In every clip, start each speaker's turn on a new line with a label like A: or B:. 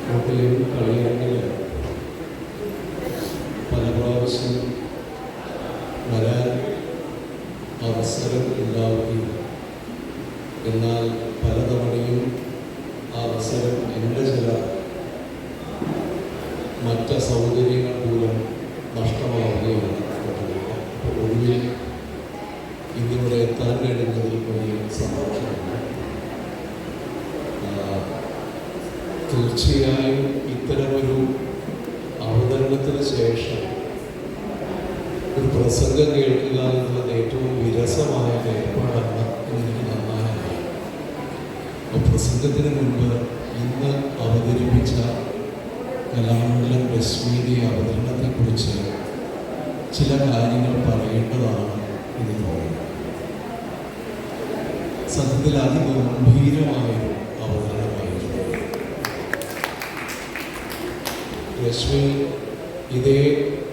A: കോട്ടയം കളിയരങ്ങിൽ പല പ്രാവശ്യം വരാൻ അവസരം ഉണ്ടാവുകയും എന്നാൽ പലതവണയും ആ അവസരം എൻ്റെ ചില മറ്റ് സൗകര്യങ്ങൾ മൂലം നഷ്ടമാവുകയാണ്. അപ്പോൾ ഒടുവിൽ ഇന്നിവിടെ എത്താൻ കഴിഞ്ഞതിൽ വലിയ സന്തോഷമുണ്ട്. തീർച്ചയായും ഇത്തരമൊരു അവതരണത്തിന് ശേഷം ഒരു പ്രസംഗം കേൾക്കുക എന്നുള്ളത് ഏറ്റവും വിരസമായ ഏർപ്പാടാണ് എന്നെനിക്ക് നന്നായി അറിയാം. അപ്പോൾ പ്രസംഗത്തിന് മുൻപ് ഇന്ന് അവതരിപ്പിച്ച കലാമണ്ഡലം രശ്മിയുടെ അവതരണത്തെക്കുറിച്ച് ചില കാര്യങ്ങൾ പറയേണ്ടതാണ് എന്ന് തോന്നുന്നു. സത്യത്തിൽ അതിഗംഭീരമായൊരു അവതരണമായിരുന്നു. രശ്മി ഇതേ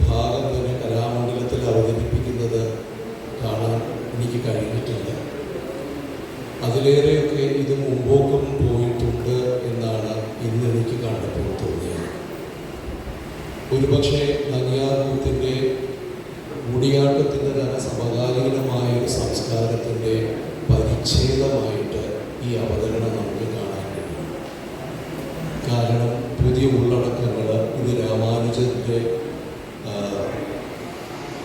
A: ഭാഗം തന്നെ കലാമണ്ഡലത്തിൽ അവതരിപ്പിക്കുന്നത് കാണാൻ എനിക്ക് കഴിഞ്ഞിട്ടില്ല. അതിലേറെയൊക്കെ ഇത് മുമ്പോക്കം പോയിട്ടുണ്ട് എന്നാണ് ഇന്ന് എനിക്ക് കണ്ടപ്പോൾ തോന്നിയത്. ഒരുപക്ഷെ നങ്ങ്യാർകൂത്തിൻ്റെ കൂടിയാട്ടത്തിൻ്റെ തന്നെ സമകാലീനമായ ഒരു സംസ്കാരത്തിൻ്റെ പരിച്ഛേദമായിട്ട് ഈ അവതരണം നമുക്ക് കാണാൻ കഴിയും. കാരണം പുതിയ ഉള്ളടക്കങ്ങൾ ഇത് രാമാനുജൻ്റെ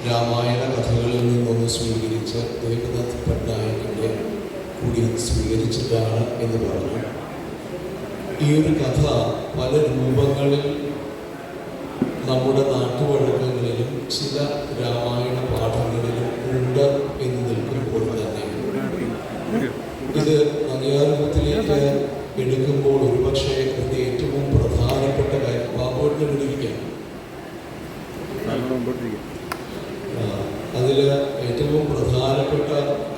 A: രാമായണ കഥകളിൽ നിന്നൊന്ന് സ്വീകരിച്ച് ദേവദത്ത് പട്നായകിൻ്റെ കൂടി സ്വീകരിച്ചിട്ടാണ് എന്ന് പറഞ്ഞു. ഈ ഒരു കഥ പല രൂപങ്ങളിൽ നമ്മുടെ നാട്ടുവഴക്കങ്ങളിലും ചില രാമായണ പാഠങ്ങളിലും ഉണ്ട് എന്ന് നിൽക്കുമ്പോൾ തന്നെ ഇത് നങ്ങ്യാർകൂത്തിലേക്ക് എടുക്കുമ്പോൾ ഒരുപക്ഷെ അതിൻ്റെ ഏറ്റവും പ്രധാനപ്പെട്ട കാര്യം ബാബുവിനെ വിളിക്കാം. അതിൽ ഏറ്റവും പ്രധാനപ്പെട്ട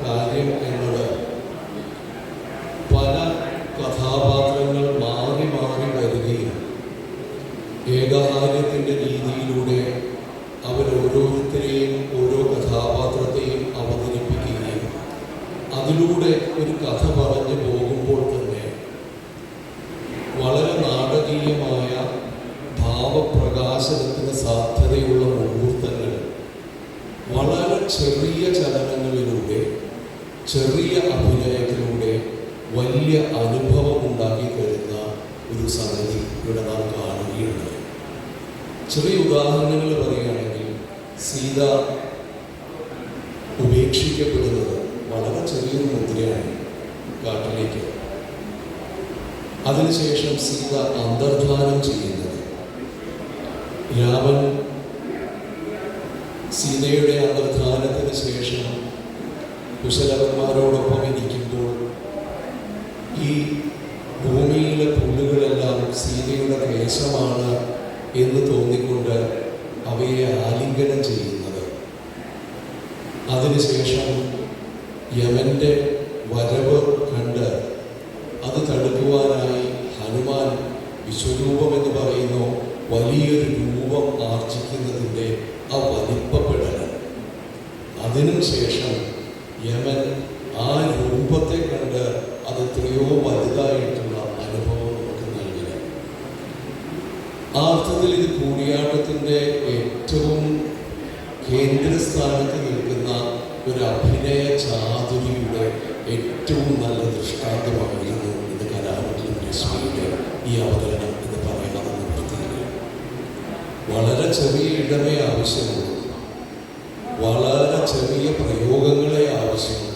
A: കാര്യം എന്നത് പല കഥാപാത്രങ്ങൾ മാറി മാറി വരികയും ഏകാകാര്യത്തിൻ്റെ രീതിയിലൂടെ അവരോരോരുത്തരെയും ഓരോ കഥാപാത്രത്തെയും അവതരിപ്പിക്കുകയും അതിലൂടെ ഒരു കഥ പറഞ്ഞു പോകുമ്പോൾ തന്നെ വളരെ നാടകീയമായ ഭാവപ്രകാശനത്തിന് സാധ്യതയുള്ള മുഹൂർത്തങ്ങൾ വളരെ ചെറിയ ചലനങ്ങളിലൂടെ ചെറിയ അഭിനയത്തിലൂടെ വലിയ അനുഭവം ഉണ്ടാക്കി തരുന്ന ഒരു സംഗതി ഇവിടെ നാം കാണുകയുണ്ട്. ചെറിയ ഉദാഹരണങ്ങൾ പറയുകയാണെങ്കിൽ സീത ഉപേക്ഷിക്കപ്പെടുന്നത് വളരെ ചെറിയൊരു മുദ്രയാണ് കാട്ടിലേക്ക്. അതിനുശേഷം സീത അന്തർധാനം ചെയ്യുന്നത്, രാമൻ സീതയുടെ അന്തർധാനത്തിന് ശേഷം കുശലവന്മാരോടൊപ്പം ഇരിക്കുമ്പോൾ ഈ ഭൂമിയിലെ പുല്ലുകളെല്ലാം സീതയുടെ കേശമാണ് എന്ന് തോന്നിക്കൊണ്ട് അവയെ ആലിംഗനം ചെയ്യുന്നത്. അതിനുശേഷം യമൻ്റെ വരവ് കണ്ട് അത് തടുക്കുവാനായി ഹനുമാൻ വിശ്വരൂപം എന്ന് പറയുന്ന വലിയൊരു രൂപം ആർജിക്കുന്നതിൻ്റെ ആ വലിപ്പപ്പെടൽ. അതിനുശേഷം യമൻ ആ രൂപത്തെ കണ്ട് അത് എത്രയോ വലുതായിട്ടുള്ള അനുഭവം നമുക്ക് നൽകുക. ആ അർത്ഥത്തിൽ ഇത് കൂടിയാട്ടത്തിൻ്റെ ഏറ്റവും കേന്ദ്രസ്ഥാനത്ത് നിൽക്കുന്ന ഒരു അഭിനയ ചാതുരിയുടെ ഏറ്റവും നല്ല ദൃഷ്ടാന്തമായിരുന്നു ഇന്ന് കലാമണ്ഡലം രശ്മിയുടെ ഈ അവതരണം എന്ന് പറയുന്നത്. വൃത്തിയില്ല, വളരെ ചെറിയ ഇടമേ ആവശ്യമുള്ളൂ, വളരെ ചെറിയ പ്രയോഗങ്ങളെ ആവശ്യമുള്ളൂ.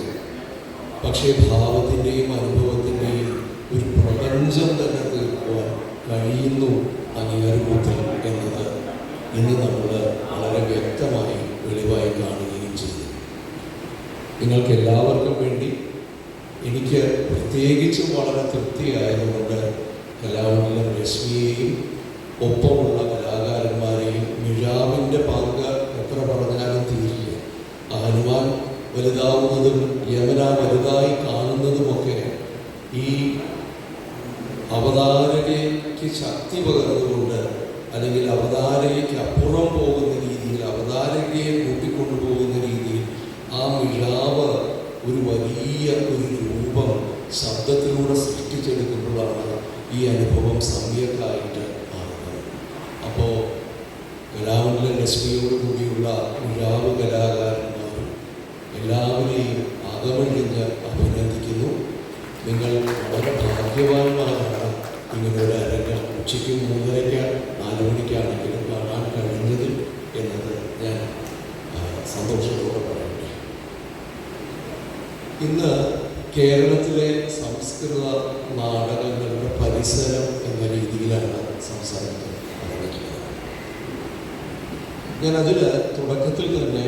A: പക്ഷേ ഭാവത്തിൻ്റെയും അനുഭവത്തിൻ്റെയും ഒരു പ്രപഞ്ചം തന്നെ തീർക്കുവാൻ കഴിയുന്നു നങ്ങ്യാർകൂത്തിൽ എന്നത് ഇന്ന് നമ്മൾ വളരെ വ്യക്തമായി വെളിവായി കാണുകയും ചെയ്തു. നിങ്ങൾക്ക് എല്ലാവർക്കും വേണ്ടി എനിക്ക് പ്രത്യേകിച്ചും വളരെ തൃപ്തിയായതുകൊണ്ട് കലാമണ്ഡലം രശ്മിയെയും ഒപ്പമുള്ള കലാകാരന്മാരെയും മിഴാവിൻ്റെ പങ്ക് എത്ര പറഞ്ഞാലും തീരില്ല. ഹനുമാൻ വലുതാവുന്നതും യമന വലുതായി കാണുന്നതുമൊക്കെ ഈ അവതാരകയ്ക്ക് ശക്തി പകർന്നുകൊണ്ട്, അല്ലെങ്കിൽ അവതാരകയ്ക്ക് അപ്പുറം പോകുന്ന രീതിയിൽ, അവതാരകയെ കൂട്ടിക്കൊണ്ടുപോകുന്ന രീതിയിൽ ആ മിഴാവ് ഒരു വലിയ ഒരു രൂപം ശബ്ദത്തിലൂടെ സൃഷ്ടിച്ചെടുക്കുമ്പോഴാണ് ഈ അനുഭവം സമ്യക്കായിട്ട് മാറുന്നത്. അപ്പോൾ കലാമണ്ഡലം ലക്ഷ്മിയോട് കൂടിയുള്ള മിഴാവ് കലാകാരന്മാരും എല്ലാവരെയും അകമഴിഞ്ഞ് അഭിനന്ദിക്കുന്നു. നിങ്ങൾ വളരെ ഭാഗ്യവാന്മാരാണ് ഇങ്ങനെ ഒരു അരങ്ങ് ഉച്ചയ്ക്ക് 3:30 4 മണിക്കാണെങ്കിലും കാണാൻ കഴിഞ്ഞതിൽ എന്നത് ഞാൻ സന്തോഷത്തോടെ പറയട്ടെ. ഇന്ന് കേരളത്തിലെ സംസ്കൃത നാടകങ്ങളുടെ പരിസരം എന്ന രീതിയിലാണ് സംസാരിക്കുന്നത്. ഞാനതിൽ തുടക്കത്തിൽ തന്നെ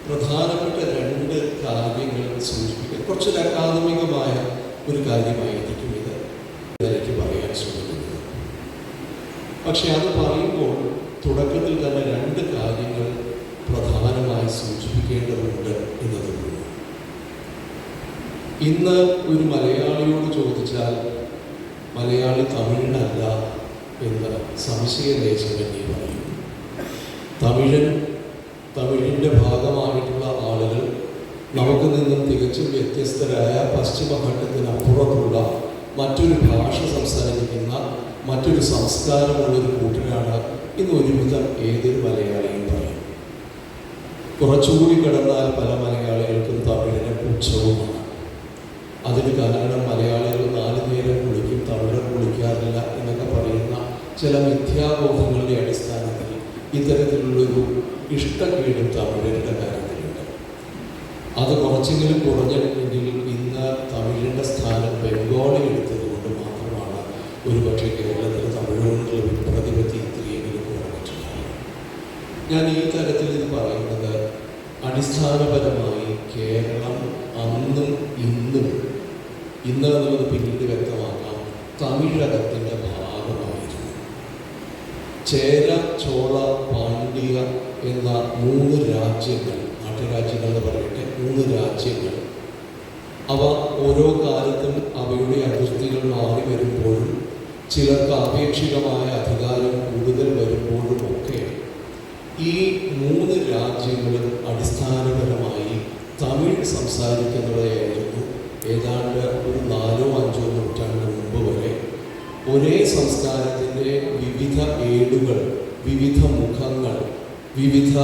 A: പ്രധാനപ്പെട്ട 2 കാര്യങ്ങൾ സൂചിപ്പിക്കാൻ, കുറച്ചൊരു അക്കാദമികമായ ഒരു കാര്യമായിരിക്കും ഇത് ഇതിലേക്ക് പറയാൻ ശ്രമിക്കുന്നത്. പക്ഷെ അത് പറയുമ്പോൾ തുടക്കത്തിൽ തന്നെ 2 കാര്യങ്ങൾ പ്രധാനമായി സൂചിപ്പിക്കേണ്ടതുണ്ട് എന്നതുള്ളൂ. ഇന്ന് ഒരു മലയാളിയോട് ചോദിച്ചാൽ മലയാളി തമിഴനല്ല എന്ന് സംശയലേശമെന്നീ പറയും. തമിഴിൻ്റെ ഭാഗമായിട്ടുള്ള ആളുകൾ നമുക്ക് നിന്നും തികച്ചും വ്യത്യസ്തരായ പശ്ചിമഘട്ടത്തിനപ്പുറത്തുള്ള മറ്റൊരു ഭാഷ സംസാരിക്കുന്ന മറ്റൊരു സംസ്കാരമുള്ളൊരു കൂട്ടരാണ് ഇന്ന് ഒരുവിധം ഏതൊരു മലയാളിയും പറയും. കുറച്ചുകൂടി കടന്നാൽ പല മലയാളികൾക്കും തമിഴിനെ പുച്ഛവുമാണ്. അതിന് കാരണം മലയാളികൾ 4 നേരം കുളിക്കും, തമിഴർ കുളിക്കാറില്ല എന്നൊക്കെ പറയുന്ന ചില മിഥ്യാബോധങ്ങളുടെ അടിസ്ഥാനത്തിൽ ഇത്തരത്തിലുള്ളൊരു ഇഷ്ടക്കേടും തമിഴരുടെ കാര്യത്തിലുണ്ട്. അത് കുറച്ചെങ്കിലും കുറഞ്ഞിട്ടുണ്ടെങ്കിൽ ഇന്ന് തമിഴിൻ്റെ സ്ഥാനം ബംഗാളി എടുത്തത് കൊണ്ട് മാത്രമാണ് ഒരുപക്ഷെ കേരളത്തിൽ തമിഴുകൊണ്ടുള്ള വിപ്രതിപത്തി ഇത്രയെങ്കിലും കുറഞ്ഞിട്ടുണ്ടാകും. ഞാൻ ഈ തരത്തിൽ ഇത് പറയുന്നത് അടിസ്ഥാനപരമായി കേരളം അന്നും ഇന്ന് എന്നുള്ളത് പിന്നീട് വ്യക്തമാക്കാം, തമിഴകത്തിൻ്റെ ഭാഗമായിരുന്നു. ചേര, ചോള, പാണ്ഡ്യ എന്ന 3 രാജ്യങ്ങൾ, നാട്ടുരാജ്യങ്ങൾ എന്ന് പറയട്ടെ, 3 രാജ്യങ്ങൾ, അവ ഓരോ കാലത്തും അവയുടെ അതിർത്തികൾ മാറി വരുമ്പോഴും ചിലർക്ക് ആപേക്ഷികമായ അധികാരം കൂടുതൽ വരുമ്പോഴുമൊക്കെ ഈ 3 രാജ്യങ്ങളും അടിസ്ഥാനപരമായി തമിഴ് സംസാരിക്കുന്നവരെയായിരുന്നു. ഏതാണ്ട് ഒരു 4-5 നൂറ്റാണ്ട് മുമ്പ് വരെ ഒരേ സംസ്കാരത്തിൻ്റെ വിവിധ ഏടുകൾ, വിവിധ മുഖങ്ങൾ, വിവിധ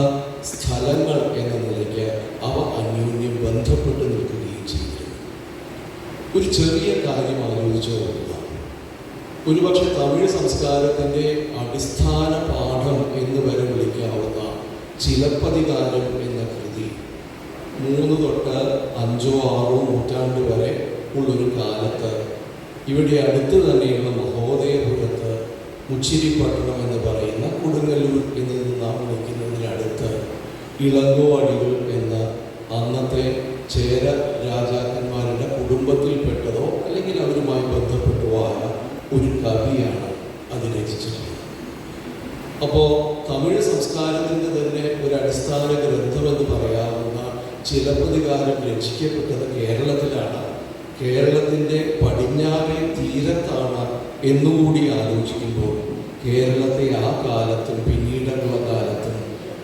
A: സ്ഥലങ്ങൾ എന്ന നിലയ്ക്ക് അവ അന്യോന്യം ബന്ധപ്പെട്ട് നിൽക്കുകയും ചെയ്തിരുന്നു. ഒരു ചെറിയ കാര്യം ആലോചിച്ച് നോക്കുക. ഒരുപക്ഷെ തമിഴ് സംസ്കാരത്തിൻ്റെ അടിസ്ഥാന പാഠം എന്ന് വരെ വിളിക്കാവുന്ന ചിലപ്പതികാരം എന്ന കൃതി 3 തൊട്ട് 5-6 നൂറ്റാണ്ട് വരെ ഉള്ളൊരു കാലത്ത് ഇവിടെ അടുത്ത് തന്നെയുള്ള മഹോദയപുരത്ത് മുച്ചിരിപ്പട്ടണം എന്ന് പറയുന്ന കൊടുങ്ങല്ലൂർ എന്ന് നാം വിളിക്കുന്നതിനടുത്ത് ഇളങ്കോ അടികൾ എന്ന അന്നത്തെ ചേര രാജാക്കന്മാരുടെ കുടുംബത്തിൽപ്പെട്ടതോ അല്ലെങ്കിൽ അവരുമായി ബന്ധപ്പെട്ടോ ആയ ഒരു കവിയാണ് അത് രചിച്ചിട്ടുള്ളത്. അപ്പോൾ തമിഴ് സംസ്കാരത്തിൻ്റെ തന്നെ ഒരു അടിസ്ഥാന ഗ്രന്ഥമെന്ന് പറയാവുന്ന ചിലപ്പതികാരം രചിക്കപ്പെട്ടത് കേരളത്തിലാണ്, കേരളത്തിൻ്റെ പടിഞ്ഞാറേ തീരത്താണ് എന്നുകൂടി ആലോചിക്കുമ്പോൾ കേരളത്തെ ആ കാലത്തും പിന്നീടുള്ള കാലത്തും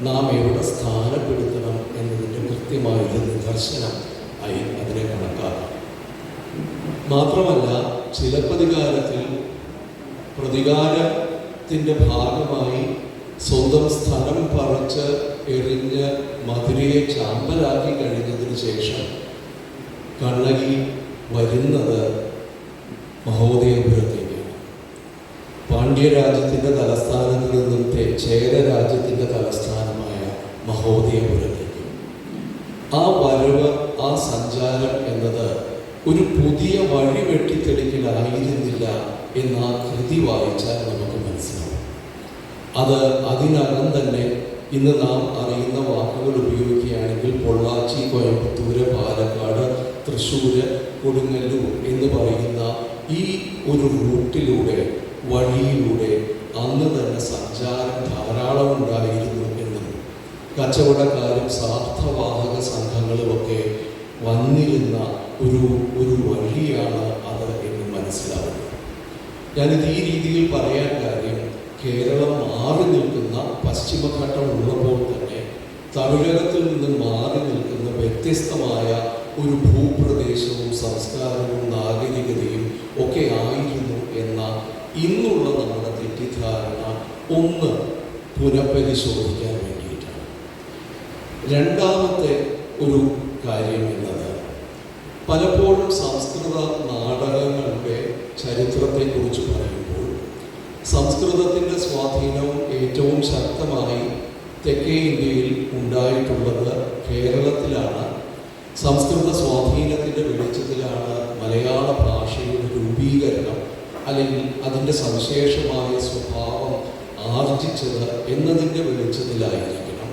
A: നാം എവിടെ സ്ഥാനപ്പെടുത്തണം എന്നതിൻ്റെ കൃത്യമായൊരു നിദർശനം ആയി അതിനെ കണക്കാക്കാം. മാത്രമല്ല ചിലപ്പതികാരത്തിൽ പ്രതികാരത്തിൻ്റെ ഭാഗമായി സ്വന്തം സ്ഥലം പറിച്ച് എറിഞ്ഞ് മധുരയെ ചാമ്പലാക്കി കഴിഞ്ഞതിന് ശേഷം കണ്ണകി വരുന്നത് മഹോദയപുരത്തേക്കാണ്. പാണ്ഡ്യരാജ്യത്തിൻ്റെ തലസ്ഥാനത്ത് നിന്നും ചേര രാജ്യത്തിൻ്റെ തലസ്ഥാനമായ മഹോദയപുരത്തേക്ക് ആ വരവ്, ആ സഞ്ചാരം എന്നത് ഒരു പുതിയ വഴി വെട്ടിത്തെളിക്കലായിരുന്നില്ല എന്ന ആ കൃതി വായിച്ചാൽ നമുക്ക് മനസ്സിലാവും. അത് അതിനകം തന്നെ ഇന്ന് നാം അറിയുന്ന വാക്കുകൾ ഉപയോഗിക്കുകയാണെങ്കിൽ പൊള്ളാച്ചി, കോയമ്പത്തൂര്, പാലക്കാട്, തൃശ്ശൂർ, കൊടുങ്ങല്ലൂർ എന്ന് പറയുന്ന ഈ ഒരു റൂട്ടിലൂടെ, വഴിയിലൂടെ അന്ന് തന്നെ സഞ്ചാരം ധാരാളം ഉണ്ടായിരുന്നു എന്നും കച്ചവടക്കാരും സാർത്ഥവാഹക സംഘങ്ങളുമൊക്കെ വന്നിരുന്ന ഒരു വഴിയാണ് അത് എന്ന് മനസ്സിലാവുന്നത്. ഞാനിത് ഈ രീതിയിൽ പറയാൻ കാര്യം, കേരളം മാറി നിൽക്കുന്ന പശ്ചിമഘട്ടം ഉള്ളപ്പോൾ തന്നെ തമിഴകത്തിൽ നിന്ന് മാറി നിൽക്കുന്ന വ്യത്യസ്തമായ ഒരു ഭൂപ്രദേശവും സംസ്കാരവും നാഗരികതയും ഒക്കെ ആയിരുന്നു എന്ന ഇന്നുള്ള നമ്മുടെ തെറ്റിദ്ധാരണ ഒന്ന് പുനഃപരിശോധിക്കാൻ വേണ്ടിയിട്ടാണ്. രണ്ടാമത്തെ ഒരു കാര്യം എന്നത് പലപ്പോഴും സംസ്കൃത നാടകങ്ങളുടെ ചരിത്രത്തെക്കുറിച്ച് പറയുമ്പോൾ സംസ്കൃതത്തിൻ്റെ സ്വാധീനം ഏറ്റവും ശക്തമായി തെക്കേ ഇന്ത്യയിൽ ഉണ്ടായിട്ടുള്ളത് കേരളത്തിലാണ്. സംസ്കൃത സ്വാധീനത്തിൻ്റെ വെളിച്ചത്തിലാണ് മലയാള ഭാഷയുടെ രൂപീകരണം അല്ലെങ്കിൽ അതിൻ്റെ സവിശേഷമായ സ്വഭാവം ആർജിച്ചത് എന്നതിൻ്റെ വെളിച്ചത്തിലായിരിക്കണം.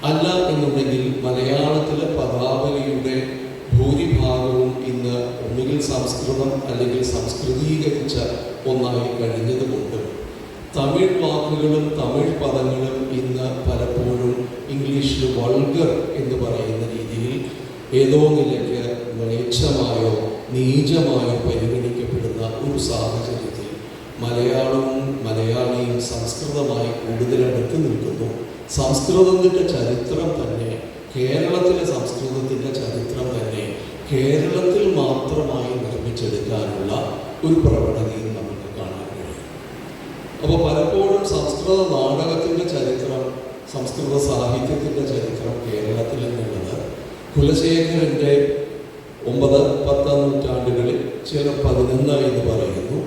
A: അല്ല എന്നുണ്ടെങ്കിൽ മലയാളത്തിലെ പദാവലിയുടെ ഭൂരിഭാഗവും ഇന്ന് ഒന്നുകിൽ സംസ്കൃതം അല്ലെങ്കിൽ സംസ്കൃതീകരിച്ച ഒന്നായി കഴിഞ്ഞതുകൊണ്ടും തമിഴ് വാക്കുകളും തമിഴ് പദങ്ങളും ഇന്ന് പലപ്പോഴും ഇംഗ്ലീഷിൽ വൾഗർ എന്ന് പറയുന്ന രീതിയിൽ ഏതോ നിലയ്ക്ക് മ്ലേച്ഛമായോ നീചമായോ പരിഗണിക്കപ്പെടുന്ന ഒരു സാഹചര്യത്തിൽ മലയാളവും മലയാളിയും സംസ്കൃതമായി കൂടുതൽ അടുത്ത് നിൽക്കുന്നു. സംസ്കൃതത്തിൻ്റെ ചരിത്രം തന്നെ, കേരളത്തിലെ സംസ്കൃതത്തിൻ്റെ ചരിത്രം തന്നെ കേരളത്തിൽ മാത്രമായി നിർമ്മിച്ചെടുക്കാനുള്ള ഒരു പ്രവണതയും നമുക്ക് കാണാൻ കഴിയും. അപ്പോൾ പലപ്പോഴും സംസ്കൃത നാടകത്തിൻ്റെ ചരിത്രം, സംസ്കൃത സാഹിത്യത്തിൻ്റെ ചരിത്രം കേരളത്തിൽ നിന്നുള്ളത് കുലശേഖരൻ്റെ 9-10 നൂറ്റാണ്ടുകളിൽ, ചിലർ 11 എന്ന് പറയുന്നു,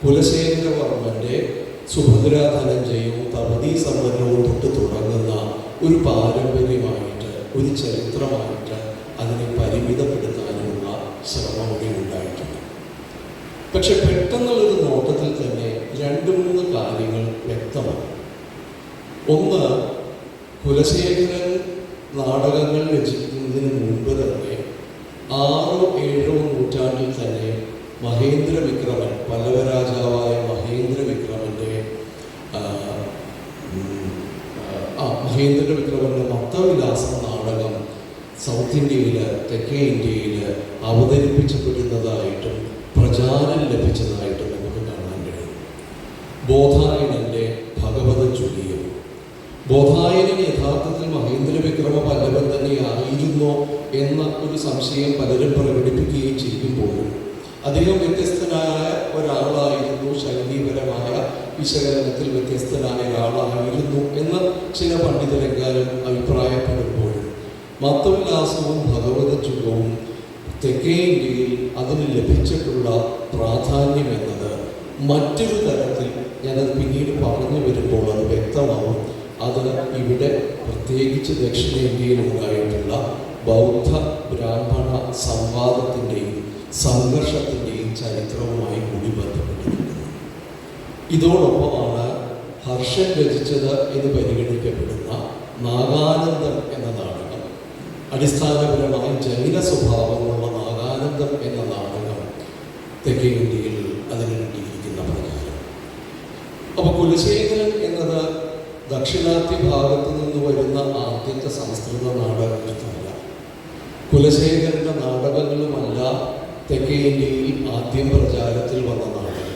A: കുലശേഖരവർമ്മൻ്റെ സുഭദ്രാ ധനഞ്ജയവും തപതി സമരവും തൊട്ട് തുടങ്ങുന്ന ഒരു പാരമ്പര്യമായിട്ട്, ഒരു ചരിത്രമായിട്ട് അതിനെ പരിമിതപ്പെടുത്താനുള്ള ശ്രമം കൂടി ഉണ്ടായിട്ടുണ്ട്. പക്ഷെ പെട്ടെന്നുള്ളൊരു നോട്ടത്തിൽ തന്നെ 2-3 കാര്യങ്ങൾ വ്യക്തമാണ്. ഒന്ന്, കുലശേഖരൻ നാടകങ്ങൾ രചിക്കുന്നതിന് മുൻപ് തന്നെ 6-7 നൂറ്റാണ്ടിൽ തന്നെ മഹേന്ദ്രവിക്രമൻ, പല്ലവ രാജാവായ മഹേന്ദ്രവിക്രമൻ്റെ മത്തവിലാസം നാടകം സൗത്ത് ഇന്ത്യയിൽ, തെക്കേ ഇന്ത്യയിൽ അവതരിപ്പിക്കപ്പെടുന്നതായിട്ടും പ്രചാരം ലഭിച്ചതായിട്ടും നമുക്ക് കാണാൻ കഴിയും. ബോധായനൻ്റെ ഭഗവത ചുരിയും, ബോധായനൻ യഥാർത്ഥത്തിൽ മഹേന്ദ്രവിക്രമ പല്ലവൻ തന്നെയായിരുന്നോ എന്ന ഒരു സംശയം പലരും പ്രകടിപ്പിക്കുകയും ചെയ്യുമ്പോഴും അദ്ദേഹം വ്യത്യസ്തനായ ഒരാളായിരുന്നു, ശൈലീപരമായ വിശകലനത്തിൽ വ്യത്യസ്തനായ ഒരാളായിരുന്നു എന്ന് ചില പണ്ഡിതരെക്കാരും അഭിപ്രായപ്പെടുമ്പോഴും മത്തവിലാസവും ഭഗവത ചുരവും തെക്കേ ഇന്ത്യയിൽ അതിന് ലഭിച്ചിട്ടുള്ള പ്രാധാന്യം എന്നത് മറ്റൊരു തരത്തിൽ, ഞാനത് പിന്നീട് പറഞ്ഞു വരുമ്പോൾ അത് വ്യക്തമാവും. അത് ഇവിടെ പ്രത്യേകിച്ച് ദക്ഷിണേന്ത്യയിൽ ഉണ്ടായിട്ടുള്ള ബൗദ്ധ ബ്രാഹ്മണ സംവാദത്തിൻ്റെയും സംഘർഷത്തിൻ്റെയും ചരിത്രവുമായി കൂടി ബന്ധപ്പെട്ടിരിക്കുന്നു. ഇതോടൊപ്പമാണ് ഹർഷൻ രചിച്ചത് എന്ന് പരിഗണിക്കപ്പെടുന്ന നാഗാനന്ദം എന്ന നാടകം, അടിസ്ഥാനപരമായി ജൈന സ്വഭാവമുള്ള നാഗാനന്ദം എന്ന നാടകം തെക്കേ ഇന്ത്യയിൽ അതിന് കിട്ടിയിരിക്കുന്ന പ്രകാരം. അപ്പോൾ കുലശേഖരൻ എന്നത് ദക്ഷിണാത്യ ഭാഗത്ത് നിന്ന് വരുന്ന ആദ്യത്തെ സംസ്കൃത നാടകകൃത്തല്ല. കുലശേഖരൻ്റെ നാടകങ്ങളുമല്ല തെക്കേ ഇന്ത്യയിൽ ആദ്യം പ്രചാരത്തിൽ വന്ന നാടകം.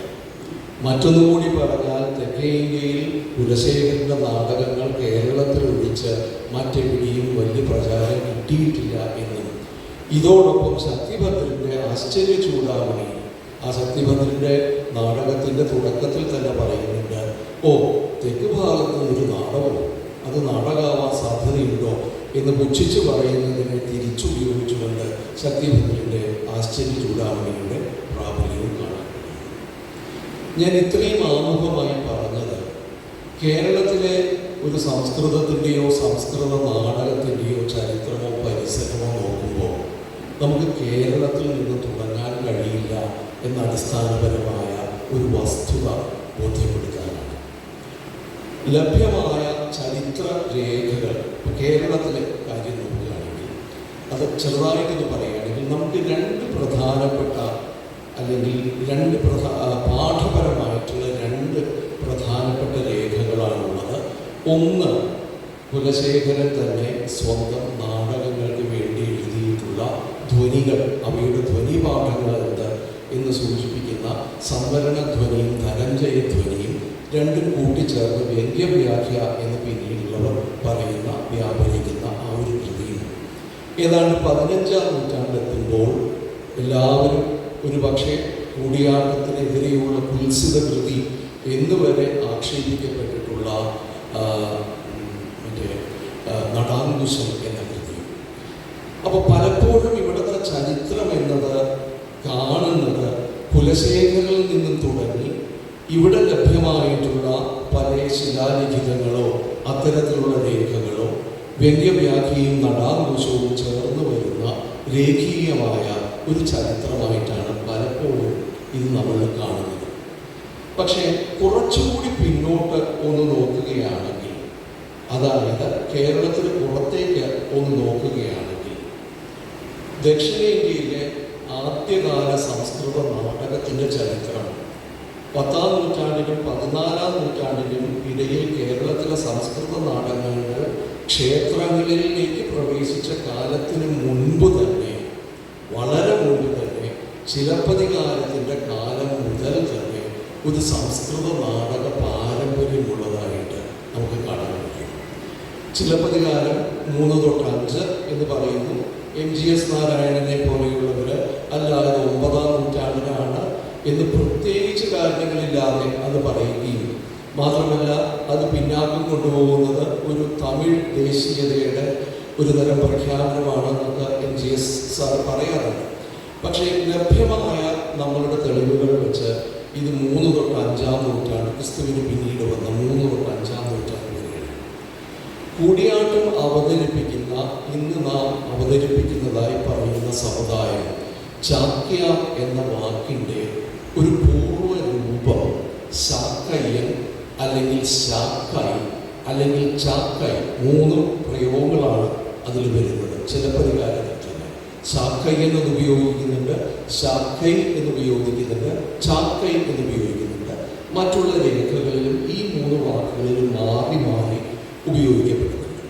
A: മറ്റൊന്നുകൂടി പറഞ്ഞാൽ തെക്കേ ഇന്ത്യയിൽ കുലശേഖരൻ്റെ നാടകങ്ങൾ കേരളത്തിൽ ഒഴിച്ച് മറ്റെവിടെയും വലിയ പ്രചാരം കിട്ടിയിട്ടില്ല എന്നും, ഇതോടൊപ്പം ശക്തിഭദ്രൻ്റെ ആശ്ചര്യ ചൂടാമണി, ആ ശക്തിഭദ്രൻ്റെ നാടകത്തിൻ്റെ തുടക്കത്തിൽ തന്നെ പറയുന്നുണ്ട്, ഓ തെക്ക് ഭാഗത്ത് ഒരു നാടകമോ, അത് നാടകമാവാൻ സാധ്യതയുണ്ടോ എന്ന് പുച്ഛിച്ച് പറയുന്നതിനെ തിരിച്ചുപയോഗിച്ചുകൊണ്ട് ശക്തിഭദ്രൻ്റെ ആശ്ചര്യ ചൂടാമണിയുടെ പ്രാബല്യവും കാണാൻ കഴിയും. ഞാൻ ഇത്രയും ആമുഖമായി പറഞ്ഞത് കേരളത്തിലെ ഒരു സംസ്കൃതത്തിൻ്റെയോ സംസ്കൃത നാടകത്തിൻ്റെയോ ചരിത്രമോ പരിസരമോ നോക്കുമ്പോൾ നമുക്ക് കേരളത്തിൽ നിന്ന് തുടങ്ങാൻ കഴിയില്ല എന്ന അടിസ്ഥാനപരമായ ഒരു വസ്തുത ബോധ്യപ്പെടുത്താനാണ്. ലഭ്യമായ ചരിത്ര രേഖകൾ, കേരളത്തിലെ കാര്യം നോക്കുകയാണെങ്കിൽ അത് ചെറുതായിട്ടൊന്ന് പറയുകയാണെങ്കിൽ നമുക്ക് 2 പ്രധാനപ്പെട്ട അല്ലെങ്കിൽ 2 പാഠപരമായിട്ടുള്ള 2 പ്രധാനപ്പെട്ട രേഖകളാണുള്ളത്. ഒന്ന്, കുലശേഖരൻ തന്നെ സ്വന്തം നാടകങ്ങൾക്ക് വേണ്ടി എഴുതിയിട്ടുള്ള ധ്വനികൾ, അവയുടെ ധ്വനിപാഠങ്ങൾ എന്ത് എന്ന് സൂചിപ്പിക്കുന്ന സംവരണധ്വനിയും ധനഞ്ജയധ്വനിയും രണ്ടും കൂട്ടിച്ചേർന്ന് വ്യംഗ്യവ്യാഖ്യ എന്ന് പിന്നീടുള്ളവർ പറയുന്ന വ്യാപരിക്കുന്ന ആ ഒരു കൃതിയും ഏതാണ്ട് 15-ാം നൂറ്റാണ്ടെത്തുമ്പോൾ എല്ലാവരും ഒരു പക്ഷേ കൂടിയാട്ടത്തിനെതിരെയുള്ള കുൽസിത കൃതി എന്നുവരെ ആക്ഷേപിക്കപ്പെട്ടിട്ടുള്ള മറ്റേ നടാങ്കുശം എന്ന കൃതി. അപ്പോൾ പലപ്പോഴും ഇവിടുത്തെ ചരിത്രം എന്നത് കാണുന്നത് കുലശേഖരിൽ നിന്നും തുടങ്ങി ഇവിടെ ലഭ്യമായിട്ടുള്ള പല ശിലാലിഖിതങ്ങളോ അത്തരത്തിലുള്ള രേഖകളോ വ്യംഗ്യവ്യാഖ്യയും നടാങ്കുശവും ചേർന്ന് വരുന്ന രേഖീയമായ ഒരു ചരിത്രമായിട്ടാണ് പലപ്പോഴും ഇത് നമ്മൾ കാണുന്നത്. പക്ഷേ കുറച്ചുകൂടി പിന്നോട്ട് ഒന്ന് നോക്കുകയാണെങ്കിൽ, അതായത് കേരളത്തിന് പുറത്തേക്ക് ഒന്ന് നോക്കുകയാണെങ്കിൽ, ദക്ഷിണേന്ത്യയിലെ ആദ്യകാല സംസ്കൃത നാടകത്തിൻ്റെ ചരിത്രം 10-ാം നൂറ്റാണ്ടിനും 14-ാം നൂറ്റാണ്ടിനും ഇടയിൽ കേരളത്തിലെ സംസ്കൃത നാടകങ്ങൾ ക്ഷേത്രങ്ങളിലേക്ക് പ്രവേശിച്ച കാലത്തിന് മുൻപ് തന്നെ, വളരെ മുൻപ് തന്നെ, ചിലപ്പതികാരത്തിൻ്റെ കാലം മുതൽ തന്നെ ഒരു സംസ്കൃത നാടക പാരമ്പര്യമുള്ളതായിട്ട് നമുക്ക് കാണാൻ കഴിയും. ചിലപ്പതികാരം 3-5 എന്ന് പറയുന്നു. MGS നാരായണനെ പോലെയുള്ളവർ അല്ലാതെ 9-ാം നൂറ്റാണ്ടിനാണ് എന്ന് പ്രത്യേകിച്ച് കാരണങ്ങളില്ലാതെ അത് പറയുകയും, മാത്രമല്ല അത് പിന്നാക്കം കൊണ്ടുപോകുന്നത് ഒരു തമിഴ് ദേശീയതയുടെ ഒരു തരം പ്രഖ്യാപനമാണെന്നൊക്കെ MGS സാർ പറയാറുണ്ട്. പക്ഷേ ലഭ്യമായ നമ്മളുടെ തെളിവുകൾ വെച്ച് ഇത് 3-5-ാം നൂറ്റാണ്ട്, ക്രിസ്തുവിന് പിന്നീട് വന്ന 3-5-ാം നൂറ്റാണ്ട് വരെയാണ്. കൂടിയാട്ടം അവതരിപ്പിക്കുന്ന, ഇന്ന് നാം അവതരിപ്പിക്കുന്നതായി പറയുന്ന സമുദായം ചാക്യ എന്ന വാക്കിൻ്റെ ഒരു പൂർവ്വ രൂപം ശാക്കയ്യൻ അല്ലെങ്കിൽ ശാക്കായി അല്ലെങ്കിൽ ചാക്കായി, 3 പ്രയോഗങ്ങളാണ് അതിൽ വരുന്നത്. ചിലപ്പതികാരത്തിൽ തന്നെ ശാക്കയ്യൻ എന്ന് ഉപയോഗിക്കുന്നുണ്ട്, ശാക്കൈ എന്ന് ഉപയോഗിക്കുന്നുണ്ട്, ചാക്കൈ എന്ന് ഉപയോഗിക്കുന്നുണ്ട്. മറ്റുള്ള രേഖകളിലും ഈ 3 വാക്കുകളിലും മാറി മാറി ഉപയോഗിക്കപ്പെടുന്നുണ്ട്.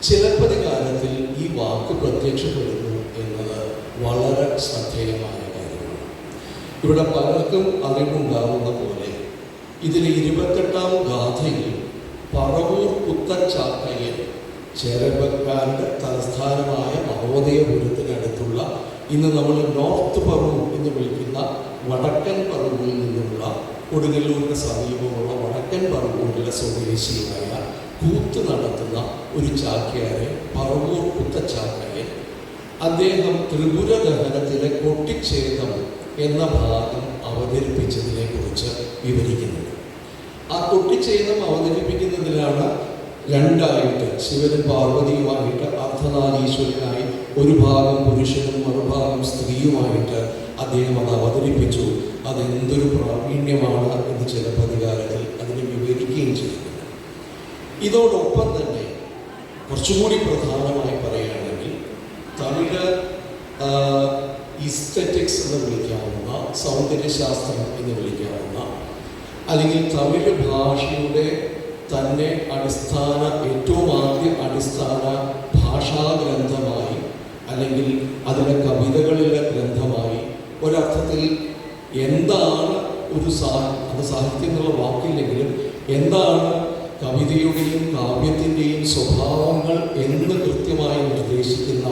A: ചിലപ്പതികാരത്തിൽ ഈ വാക്ക് പ്രത്യക്ഷപ്പെടുന്നു എന്നത് വളരെ ശ്രദ്ധേയമായ കാര്യമാണ്. ഇവിടെ പലർക്കും അറിവുണ്ടാകുന്ന പോലെ ഇതിലെ 28-ാം ഗാഥയിൽ പറവൂർ കുത്തച്ചാക്കയ്യൻ, ചേരമ്പക്കാരുടെ തലസ്ഥാനമായ മഹോദയപുരത്തിനടുത്തുള്ള, ഇന്ന് നമ്മൾ നോർത്ത് പറവൂർ എന്ന് വിളിക്കുന്ന വടക്കൻ പറവൂരിൽ നിന്നുള്ള, കൊടുങ്ങല്ലൂരിന് സമീപമുള്ള വടക്കൻ പറവൂരിലെ സ്വദേശിയായ കൂത്ത് നടത്തുന്ന ഒരു ചാക്യാരെ പറവൂർ കുത്തച്ചാക്കയ്യൻ, അദ്ദേഹം ത്രിപുര ദഹനത്തിലെ കൊട്ടിച്ചേതം എന്ന ഭാഗം അവതരിപ്പിച്ചതിനെ കുറിച്ച് വിവരിക്കുന്നുണ്ട്. ആ കൊട്ടിച്ചേതം അവതരിപ്പിക്കുന്നതിലാണ് രണ്ടായിട്ട്, ശിവനും പാർവതിയുമായിട്ട് അർദ്ധനാരീശ്വരനായി ഒരു ഭാഗം പുരുഷനും മറുഭാഗം സ്ത്രീയുമായിട്ട് അദ്ദേഹം അത് അവതരിപ്പിച്ചു. അതെന്തൊരു പ്രാവീണ്യമാണ് എന്ന് ചിലപ്പതികാരത്തിൽ അതിനെ വിവരിക്കുകയും ചെയ്യുന്നു. ഇതോടൊപ്പം തന്നെ കുറച്ചുകൂടി പ്രധാനമായി പറയുകയാണെങ്കിൽ, തമിഴ് ഈസ്തറ്റിക്സ് എന്ന് വിളിക്കാവുന്ന, സൗന്ദര്യശാസ്ത്രം എന്ന് വിളിക്കാവുന്ന, അല്ലെങ്കിൽ തമിഴ് ഭാഷയുടെ തന്നെ ഏറ്റവും ആദ്യ അടിസ്ഥാന ഭാഷാഗ്രന്ഥമായി, അല്ലെങ്കിൽ അതിലെ കവിതകളിലെ ഗ്രന്ഥമായി, ഒരർത്ഥത്തിൽ എന്താണ് ഒരു അത് സാഹിത്യം എന്നുള്ള വാക്കില്ലെങ്കിലും എന്താണ് കവിതയുടെയും കാവ്യത്തിൻ്റെയും സ്വഭാവങ്ങൾ എന്ന് കൃത്യമായി നിർദ്ദേശിക്കുന്ന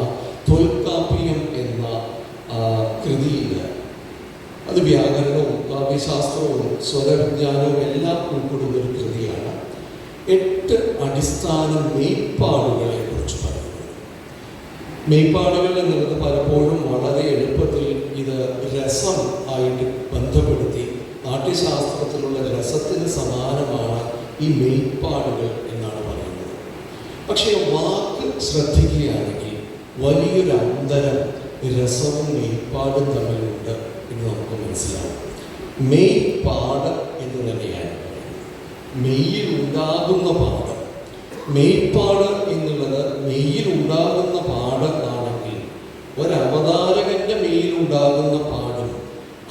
A: തൊൽക്കാപ്പിയം എന്ന കൃതിയിൽ, അത് വ്യാകരണവും കാവ്യശാസ്ത്രവും സ്വരവിജ്ഞാനവും എല്ലാം ഉൾപ്പെടുന്ന ഒരു കൃതിയാണ്. 8 അടിസ്ഥാന മെയ്പ്പാടുകളെ കുറിച്ച് പറയുന്നത്. മെയ്പ്പാടുകൾ എന്നുള്ളത് പലപ്പോഴും വളരെ എളുപ്പത്തിൽ ഇത് രസം ആയിട്ട് ബന്ധപ്പെടുത്തി, നാട്യശാസ്ത്രത്തിലുള്ള രസത്തിന് സമാനമാണ് ഈ മെയ്പ്പാടുകൾ എന്നാണ് പറയുന്നത്. പക്ഷേ വാക്ക് ശ്രദ്ധിക്കുകയാണെങ്കിൽ വലിയൊരു അന്തരം രസവും മെയ്പ്പാടും തമ്മിലുണ്ട് എന്ന് നമുക്ക് മനസ്സിലാവും. മെയ്പ്പാട് എന്ന് തന്നെയാണ് പറയുന്നത്. മെയ്യിൽ ഉണ്ടാകുന്ന പാട്. മെയ്പ്പാട് എന്നുള്ളത് മെയ്യിൽ ഉണ്ടാകുന്ന പാട് ആണെങ്കിൽ, ഒരവതാരകന്റെ മെയ്യിൽ ഉണ്ടാകുന്ന പാടും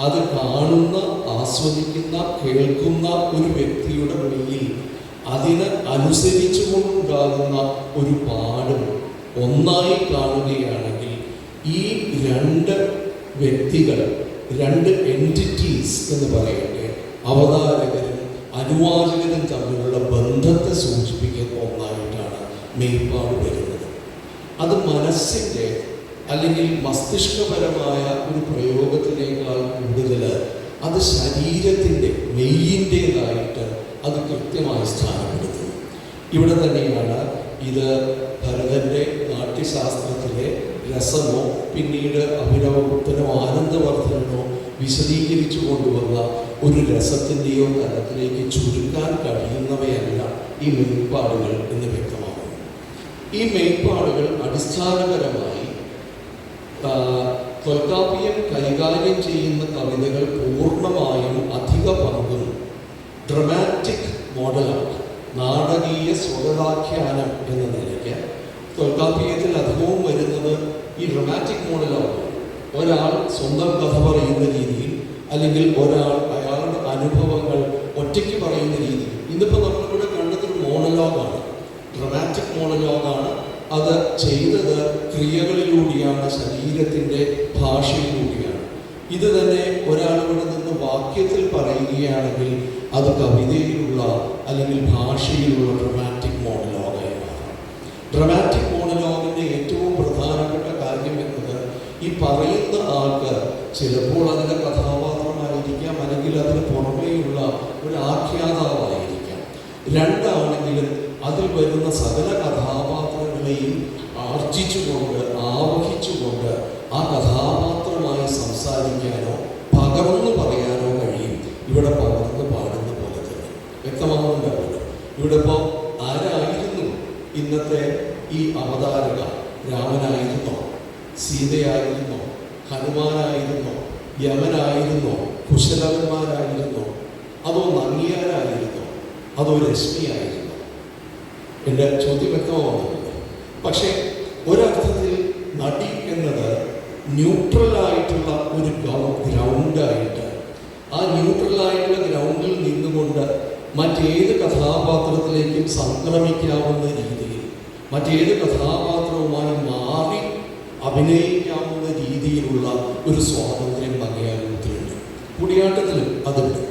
A: അത് കാണുന്ന, ആസ്വദിക്കുന്ന, കേൾക്കുന്ന ഒരു വ്യക്തിയുടെ മെയ്യിൽ അതിന് അനുസരിച്ചുകൊണ്ടുണ്ടാകുന്ന ഒരു പാടും ഒന്നായി കാണുകയാണെങ്കിൽ, ഈ 2 വ്യക്തികൾ, 2 എൻറ്റിറ്റീസ് എന്ന് പറയട്ടെ, അവതാരകരും അനുവാചകനും തമ്മിലുള്ള ബന്ധത്തെ സൂചിപ്പിക്കുന്ന ഒന്നായിട്ടാണ് മെയ്പ്പാട് വരുന്നത്. അത് മനസ്സിൻ്റെ അല്ലെങ്കിൽ മസ്തിഷ്കപരമായ ഒരു പ്രയോഗത്തിനേക്കാൾ കൂടുതൽ അത് ശരീരത്തിൻ്റെ മെയ്യിൻ്റേതായിട്ട് അത് കൃത്യമായി സ്ഥാനപ്പെടുത്തുന്നു. ഇവിടെ തന്നെയാണ് ഇത് ഭരതൻ്റെ നാട്യശാസ്ത്രത്തിലെ രസമോ പിന്നീട് അഭിനവഗുപ്തനോ ആനന്ദവർദ്ധനോ വിശദീകരിച്ചു കൊണ്ടുവന്ന ഒരു രസത്തിൻ്റെയോ തലത്തിലേക്ക് ചുരുക്കാൻ കഴിയുന്നവയല്ല ഈ മെയ്പ്പാടുകൾ എന്ന് വ്യക്തമാക്കുന്നു. ഈ മെയ്പ്പാടുകൾ അടിസ്ഥാനപരമായി തൊൽക്കാപ്പിയം കൈകാര്യം ചെയ്യുന്ന കവിതകൾ പൂർണ്ണമായും അധിക പങ്കും ഡ്രമാറ്റിക് മോഡലാണ്, നാടകീയ സ്വഗതാഖ്യാനം എന്ന നിലയ്ക്ക് തൊൽക്കാപ്പിയത്തിൽ അധികവും വരുന്നത് ഈ ഡ്രമാറ്റിക് മോഡലാണ്. ഒരാൾ സ്വന്തം കഥ പറയുന്ന രീതിയിൽ, അല്ലെങ്കിൽ ഒരാൾ അയാളുടെ അനുഭവങ്ങൾ ഒറ്റയ്ക്ക് പറയുന്ന രീതിയിൽ. ഇന്നിപ്പോൾ നമ്മളിവിടെ കണ്ടതൊരു മോണലോഗാണ്, ഡ്രമാറ്റിക് മോണലോഗാണ്. അത് ചെയ്തത് ക്രിയകളിലൂടെയാണ്, ശരീരത്തിൻ്റെ ഭാഷയിലൂടെയാണ്. ഇത് തന്നെ ഒരാളിവിടെ നിന്ന് വാക്യത്തിൽ പറയുകയാണെങ്കിൽ അത് കവിതയിലുള്ള അല്ലെങ്കിൽ ഭാഷയിലുള്ള ഡ്രമാറ്റിക് മോണലോഗായി മാറാം. ഡ്രമാറ്റിക് മോണലോഗിൻ്റെ ഏറ്റവും പ്രധാനപ്പെട്ട കാര്യം എന്നത് ഈ പറയുന്ന ആൾക്ക് ചിലപ്പോൾ അതിൻ്റെ കഥാപാത്രമായിരിക്കാം, അല്ലെങ്കിൽ അതിന് പുറമേയുള്ള ഒരു ആഖ്യാതാവായിരിക്കാം. രണ്ടാണെങ്കിലും അതിൽ വരുന്ന സകല കഥാപാത്രങ്ങളെയും ആർജിച്ചുകൊണ്ട് ആവഹിച്ചുകൊണ്ട് ആ കഥാപാത്രമായി സംസാരിക്കാനോ പകർന്നു പറയാനോ കഴിയും. ഇവിടെ പകർന്ന് പാടുന്ന പോലെ തന്നെ വ്യക്തമാകുന്നുണ്ടാവില്ല. ഇവിടെ ഇപ്പോൾ ആരായിരുന്നു ഇന്നത്തെ ഈ അവതാരക? രാമനായിരുന്നോ? സീതയായിരുന്നോ? ഹനുമാനായിരുന്നോ? യമനായിരുന്നോ? കുശലവന്മാരായിരുന്നോ? അതോ നങ്ങിയാരായിരുന്നോ? അതോ രശ്മിയായിരുന്നോ? എൻ്റെ ചോദ്യം വ്യക്തമാവുന്നില്ല. പക്ഷേ ഒരർത്ഥത്തിൽ നടി എന്നത് ന്യൂട്രലായിട്ടുള്ള ഒരു ഗ്രൗണ്ടായിട്ട്, ആ ന്യൂട്രലായിട്ടുള്ള ഗ്രൗണ്ടിൽ നിന്നുകൊണ്ട് മറ്റേത് കഥാപാത്രത്തിലേക്കും സംക്രമിക്കാവുന്ന രീതിയിൽ, മറ്റേത് കഥാപാത്രവുമായി മാറി അഭിനയിക്കാവുന്ന രീതിയിലുള്ള ഒരു സ്വാതന്ത്ര്യം ഭംഗിയാകുന്നുണ്ട്. കൂടിയാട്ടത്തിലും അതുണ്ട്.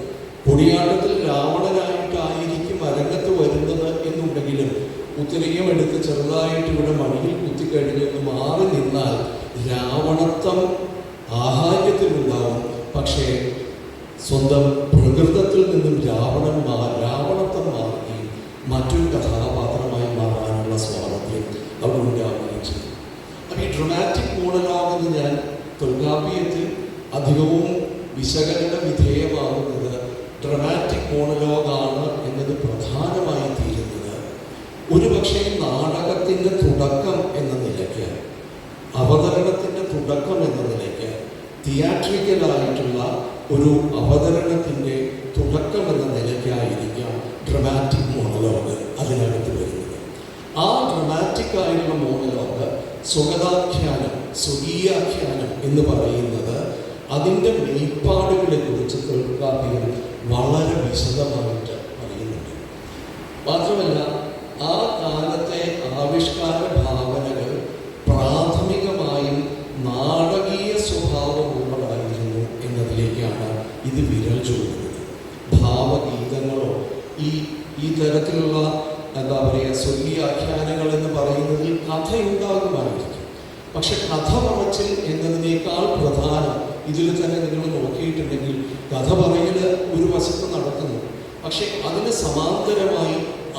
A: കൂടിയാട്ടത്തിൽ രാവണനായിട്ടായിരിക്കും അരങ്ങത്ത് വരുന്നത് എന്നുണ്ടെങ്കിലും ഉത്തരീയം എടുത്ത് ചെറുതായിട്ട് ഇവിടെ മണിയിൽ കുത്തിക്കഴിഞ്ഞൊന്ന് മാറി നിന്നാൽ രാവണത്വം ആഹാര്യത്തിലുണ്ടാവും. പക്ഷേ സ്വന്തം പ്രകൃതത്തിൽ നിന്നും രാവണത്വം മാറുകയും മറ്റൊരു കഥാപാത്രമായി മാറാനുള്ള സ്വാതന്ത്ര്യം അവിടെ ഉണ്ടാവുകയും ചെയ്യും. അപ്പോൾ ഈ ഡ്രമാറ്റിക് മോണലോഗ് എന്ന് ഞാൻ തൊൽക്കാപ്പിയത്തിൽ അധികവും വിശകലന വിധേയമാകുന്നത് ഡ്രമാറ്റിക് മോണലോഗാണ് എന്നത് പ്രധാനമായി തീരുന്നത് ഒരുപക്ഷെ നാടകത്തിൻ്റെ തുടക്കം എന്ന നിലയ്ക്ക്, അവതരണത്തിൻ്റെ തുടക്കം എന്ന നിലയ്ക്ക്, തിയാട്രിക്കലായിട്ടുള്ള ഒരു അവതരണത്തിൻ്റെ തുടക്കം എന്ന നിലയ്ക്കായിരിക്കാം ഡ്രമാറ്റിക് മോണലോഗ് അതിനകത്ത് വരുന്നത്. ആ ഡ്രമാറ്റിക് ആയിട്ടുള്ള മോണലോഗ് സ്വഗതാഖ്യാനം, സ്വകീയാഖ്യാനം എന്ന് പറയുന്നത് അതിൻ്റെ മെയ്പ്പാടുകളെ കുറിച്ച് തൊൽക്കാപ്പിയൻ വളരെ വിശദമായിട്ട് പറയുന്നുണ്ട്. മാത്രമല്ല ആ കാലത്തെ ആവിഷ്കാര ഭാവനകൾ പ്രാഥമികമായും നാടകീയ സ്വഭാവമുള്ളതായിരുന്നു എന്നതിലേക്കാണ് ഇത് വിരൽ ചൂണ്ടുന്നത്. ഭാവഗീതങ്ങളോ ഈ തരത്തിലുള്ള എന്താ പറയുക സ്വകീയാഖ്യാനങ്ങൾ എന്ന് പറയുന്നതിൽ കഥയുണ്ടാകുമായിരിക്കും. പക്ഷെ കഥ പറച്ചിൽ എന്നതിനേക്കാൾ പ്രധാനം ഇതിൽ തന്നെ നിങ്ങൾ നോക്കിയിട്ടുണ്ടെങ്കിൽ കഥ പറയൽ ഒരു വശത്ത് നടക്കുന്നു, പക്ഷെ അതിന് സമാന്തരമായി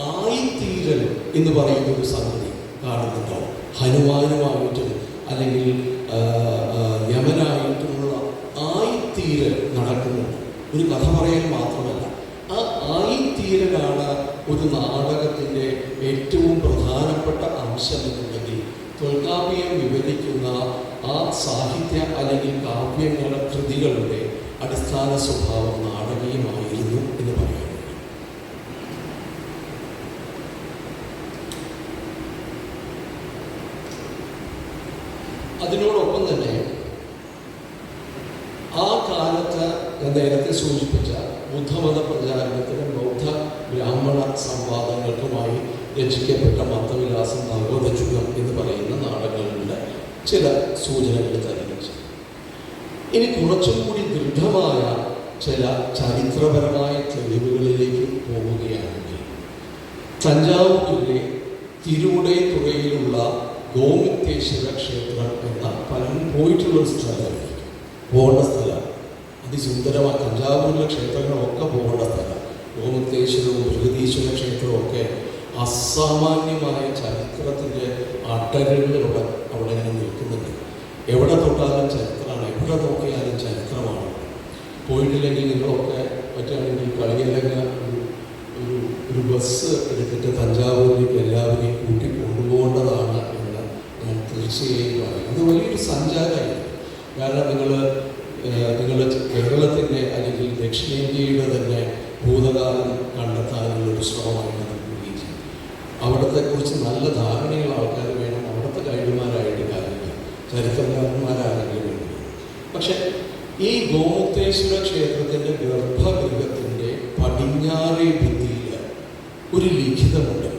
A: ആയിത്തീരൽ എന്ന് പറയുന്ന ഒരു സംഗതി കാണുന്നുണ്ടോ? ഹനുമാനുമായിട്ടും അല്ലെങ്കിൽ യമനായിട്ടുമുള്ള ആയിത്തീരൽ നടക്കുന്നുണ്ട്. ഒരു കഥ പറയൽ മാത്രമല്ല, ആ ആയിത്തീരലാണ് ഒരു നാടകത്തിൻ്റെ ഏറ്റവും പ്രധാനപ്പെട്ട അംശം എന്നുണ്ടെങ്കിൽ തൊൽക്കാപ്പിയം വിവരിക്കുന്ന ആ സാഹിത്യ അല്ലെങ്കിൽ കാവ്യങ്ങളുടെ കൃതികളുടെ അടിസ്ഥാന സ്വഭാവം നാടകീയമായിരുന്നു എന്ന് പറയാൻ കഴിയും. അതിനോടൊപ്പം തന്നെ ആ കാലത്ത് നേരത്തെ സൂചിപ്പിച്ച ബുദ്ധമത പ്രചാരണത്തിനും ബൗദ്ധ ബ്രാഹ്മണ സംവാദങ്ങൾക്കുമായി രചിക്കപ്പെട്ട മത്തവിലാസം ഭഗവതചുകം എന്ന് പറയുന്ന നാടകങ്ങളുടെ ചില സൂചനകൾ തരുന്നു. ഇനി കുറച്ചും കൂടി ദൃഢമായ ചില ചരിത്രപരമായ തെളിവുകളിലേക്ക് പോവുകയാണെങ്കിൽ തഞ്ചാവൂരിലെ തിരുവുടൈത്തുറയിലുള്ള ഗോമുക്തേശ്വര ക്ഷേത്രം എന്ന പലരും പോയിട്ടുള്ളൊരു സ്ഥലമായിരിക്കും, പോകേണ്ട സ്ഥലം. അതിസുന്ദരമായ തഞ്ചാവൂരിലെ ക്ഷേത്രങ്ങളൊക്കെ പോകേണ്ട സ്ഥലം. ഗോമുക്തേശ്വരവും ബൃഹദീശ്വര ക്ഷേത്രവും ഒക്കെ അസാമാന്യമായ ചരിത്രത്തിൻ്റെ അട്ടകളിലൂടെ അവിടെ ഇങ്ങനെ നിൽക്കുന്നുണ്ട്. എവിടെ തൊട്ടാലും ചരിത്രമാണ്, എവിടെ നോക്കിയാലും ചരിത്രമാണ്. പോയിട്ടില്ലെങ്കിൽ നിങ്ങളൊക്കെ പറ്റുകയാണെങ്കിൽ കളിയിലങ്ങ് ഒരു ബസ് എടുത്തിട്ട് തഞ്ചാവൂരിലേക്ക് എല്ലാവരെയും കൂട്ടി കൊണ്ടുപോകേണ്ടതാണ് എന്ന് ഞാൻ തീർച്ചയായും പറയും. അത് വലിയൊരു സഞ്ചാരമാണ്. കാരണം നിങ്ങൾ കേരളത്തിൻ്റെ അല്ലെങ്കിൽ ദക്ഷിണേന്ത്യയുടെ തന്നെ ഭൂതകാലം കണ്ടെത്താനുള്ളൊരു ശ്രമമായിട്ട് നടക്കുകയും ചെയ്യും. അവിടത്തെക്കുറിച്ച് നല്ല ധാരണയുള്ള ആൾക്കാർ വേണം. അവിടുത്തെ ഗൈഡുമാരായിട്ട് കാര്യമില്ല, ചരിത്രകാരന്മാരാണെങ്കിലും വേണ്ടി. പക്ഷെ ഈ ഗോമുക്തേശ്വര ക്ഷേത്രത്തിൻ്റെ ഗർഭഗൃഹത്തിൻ്റെ പടിഞ്ഞാറേ ഭിത്തിയിൽ ഒരു ലിഖിതമുണ്ട്.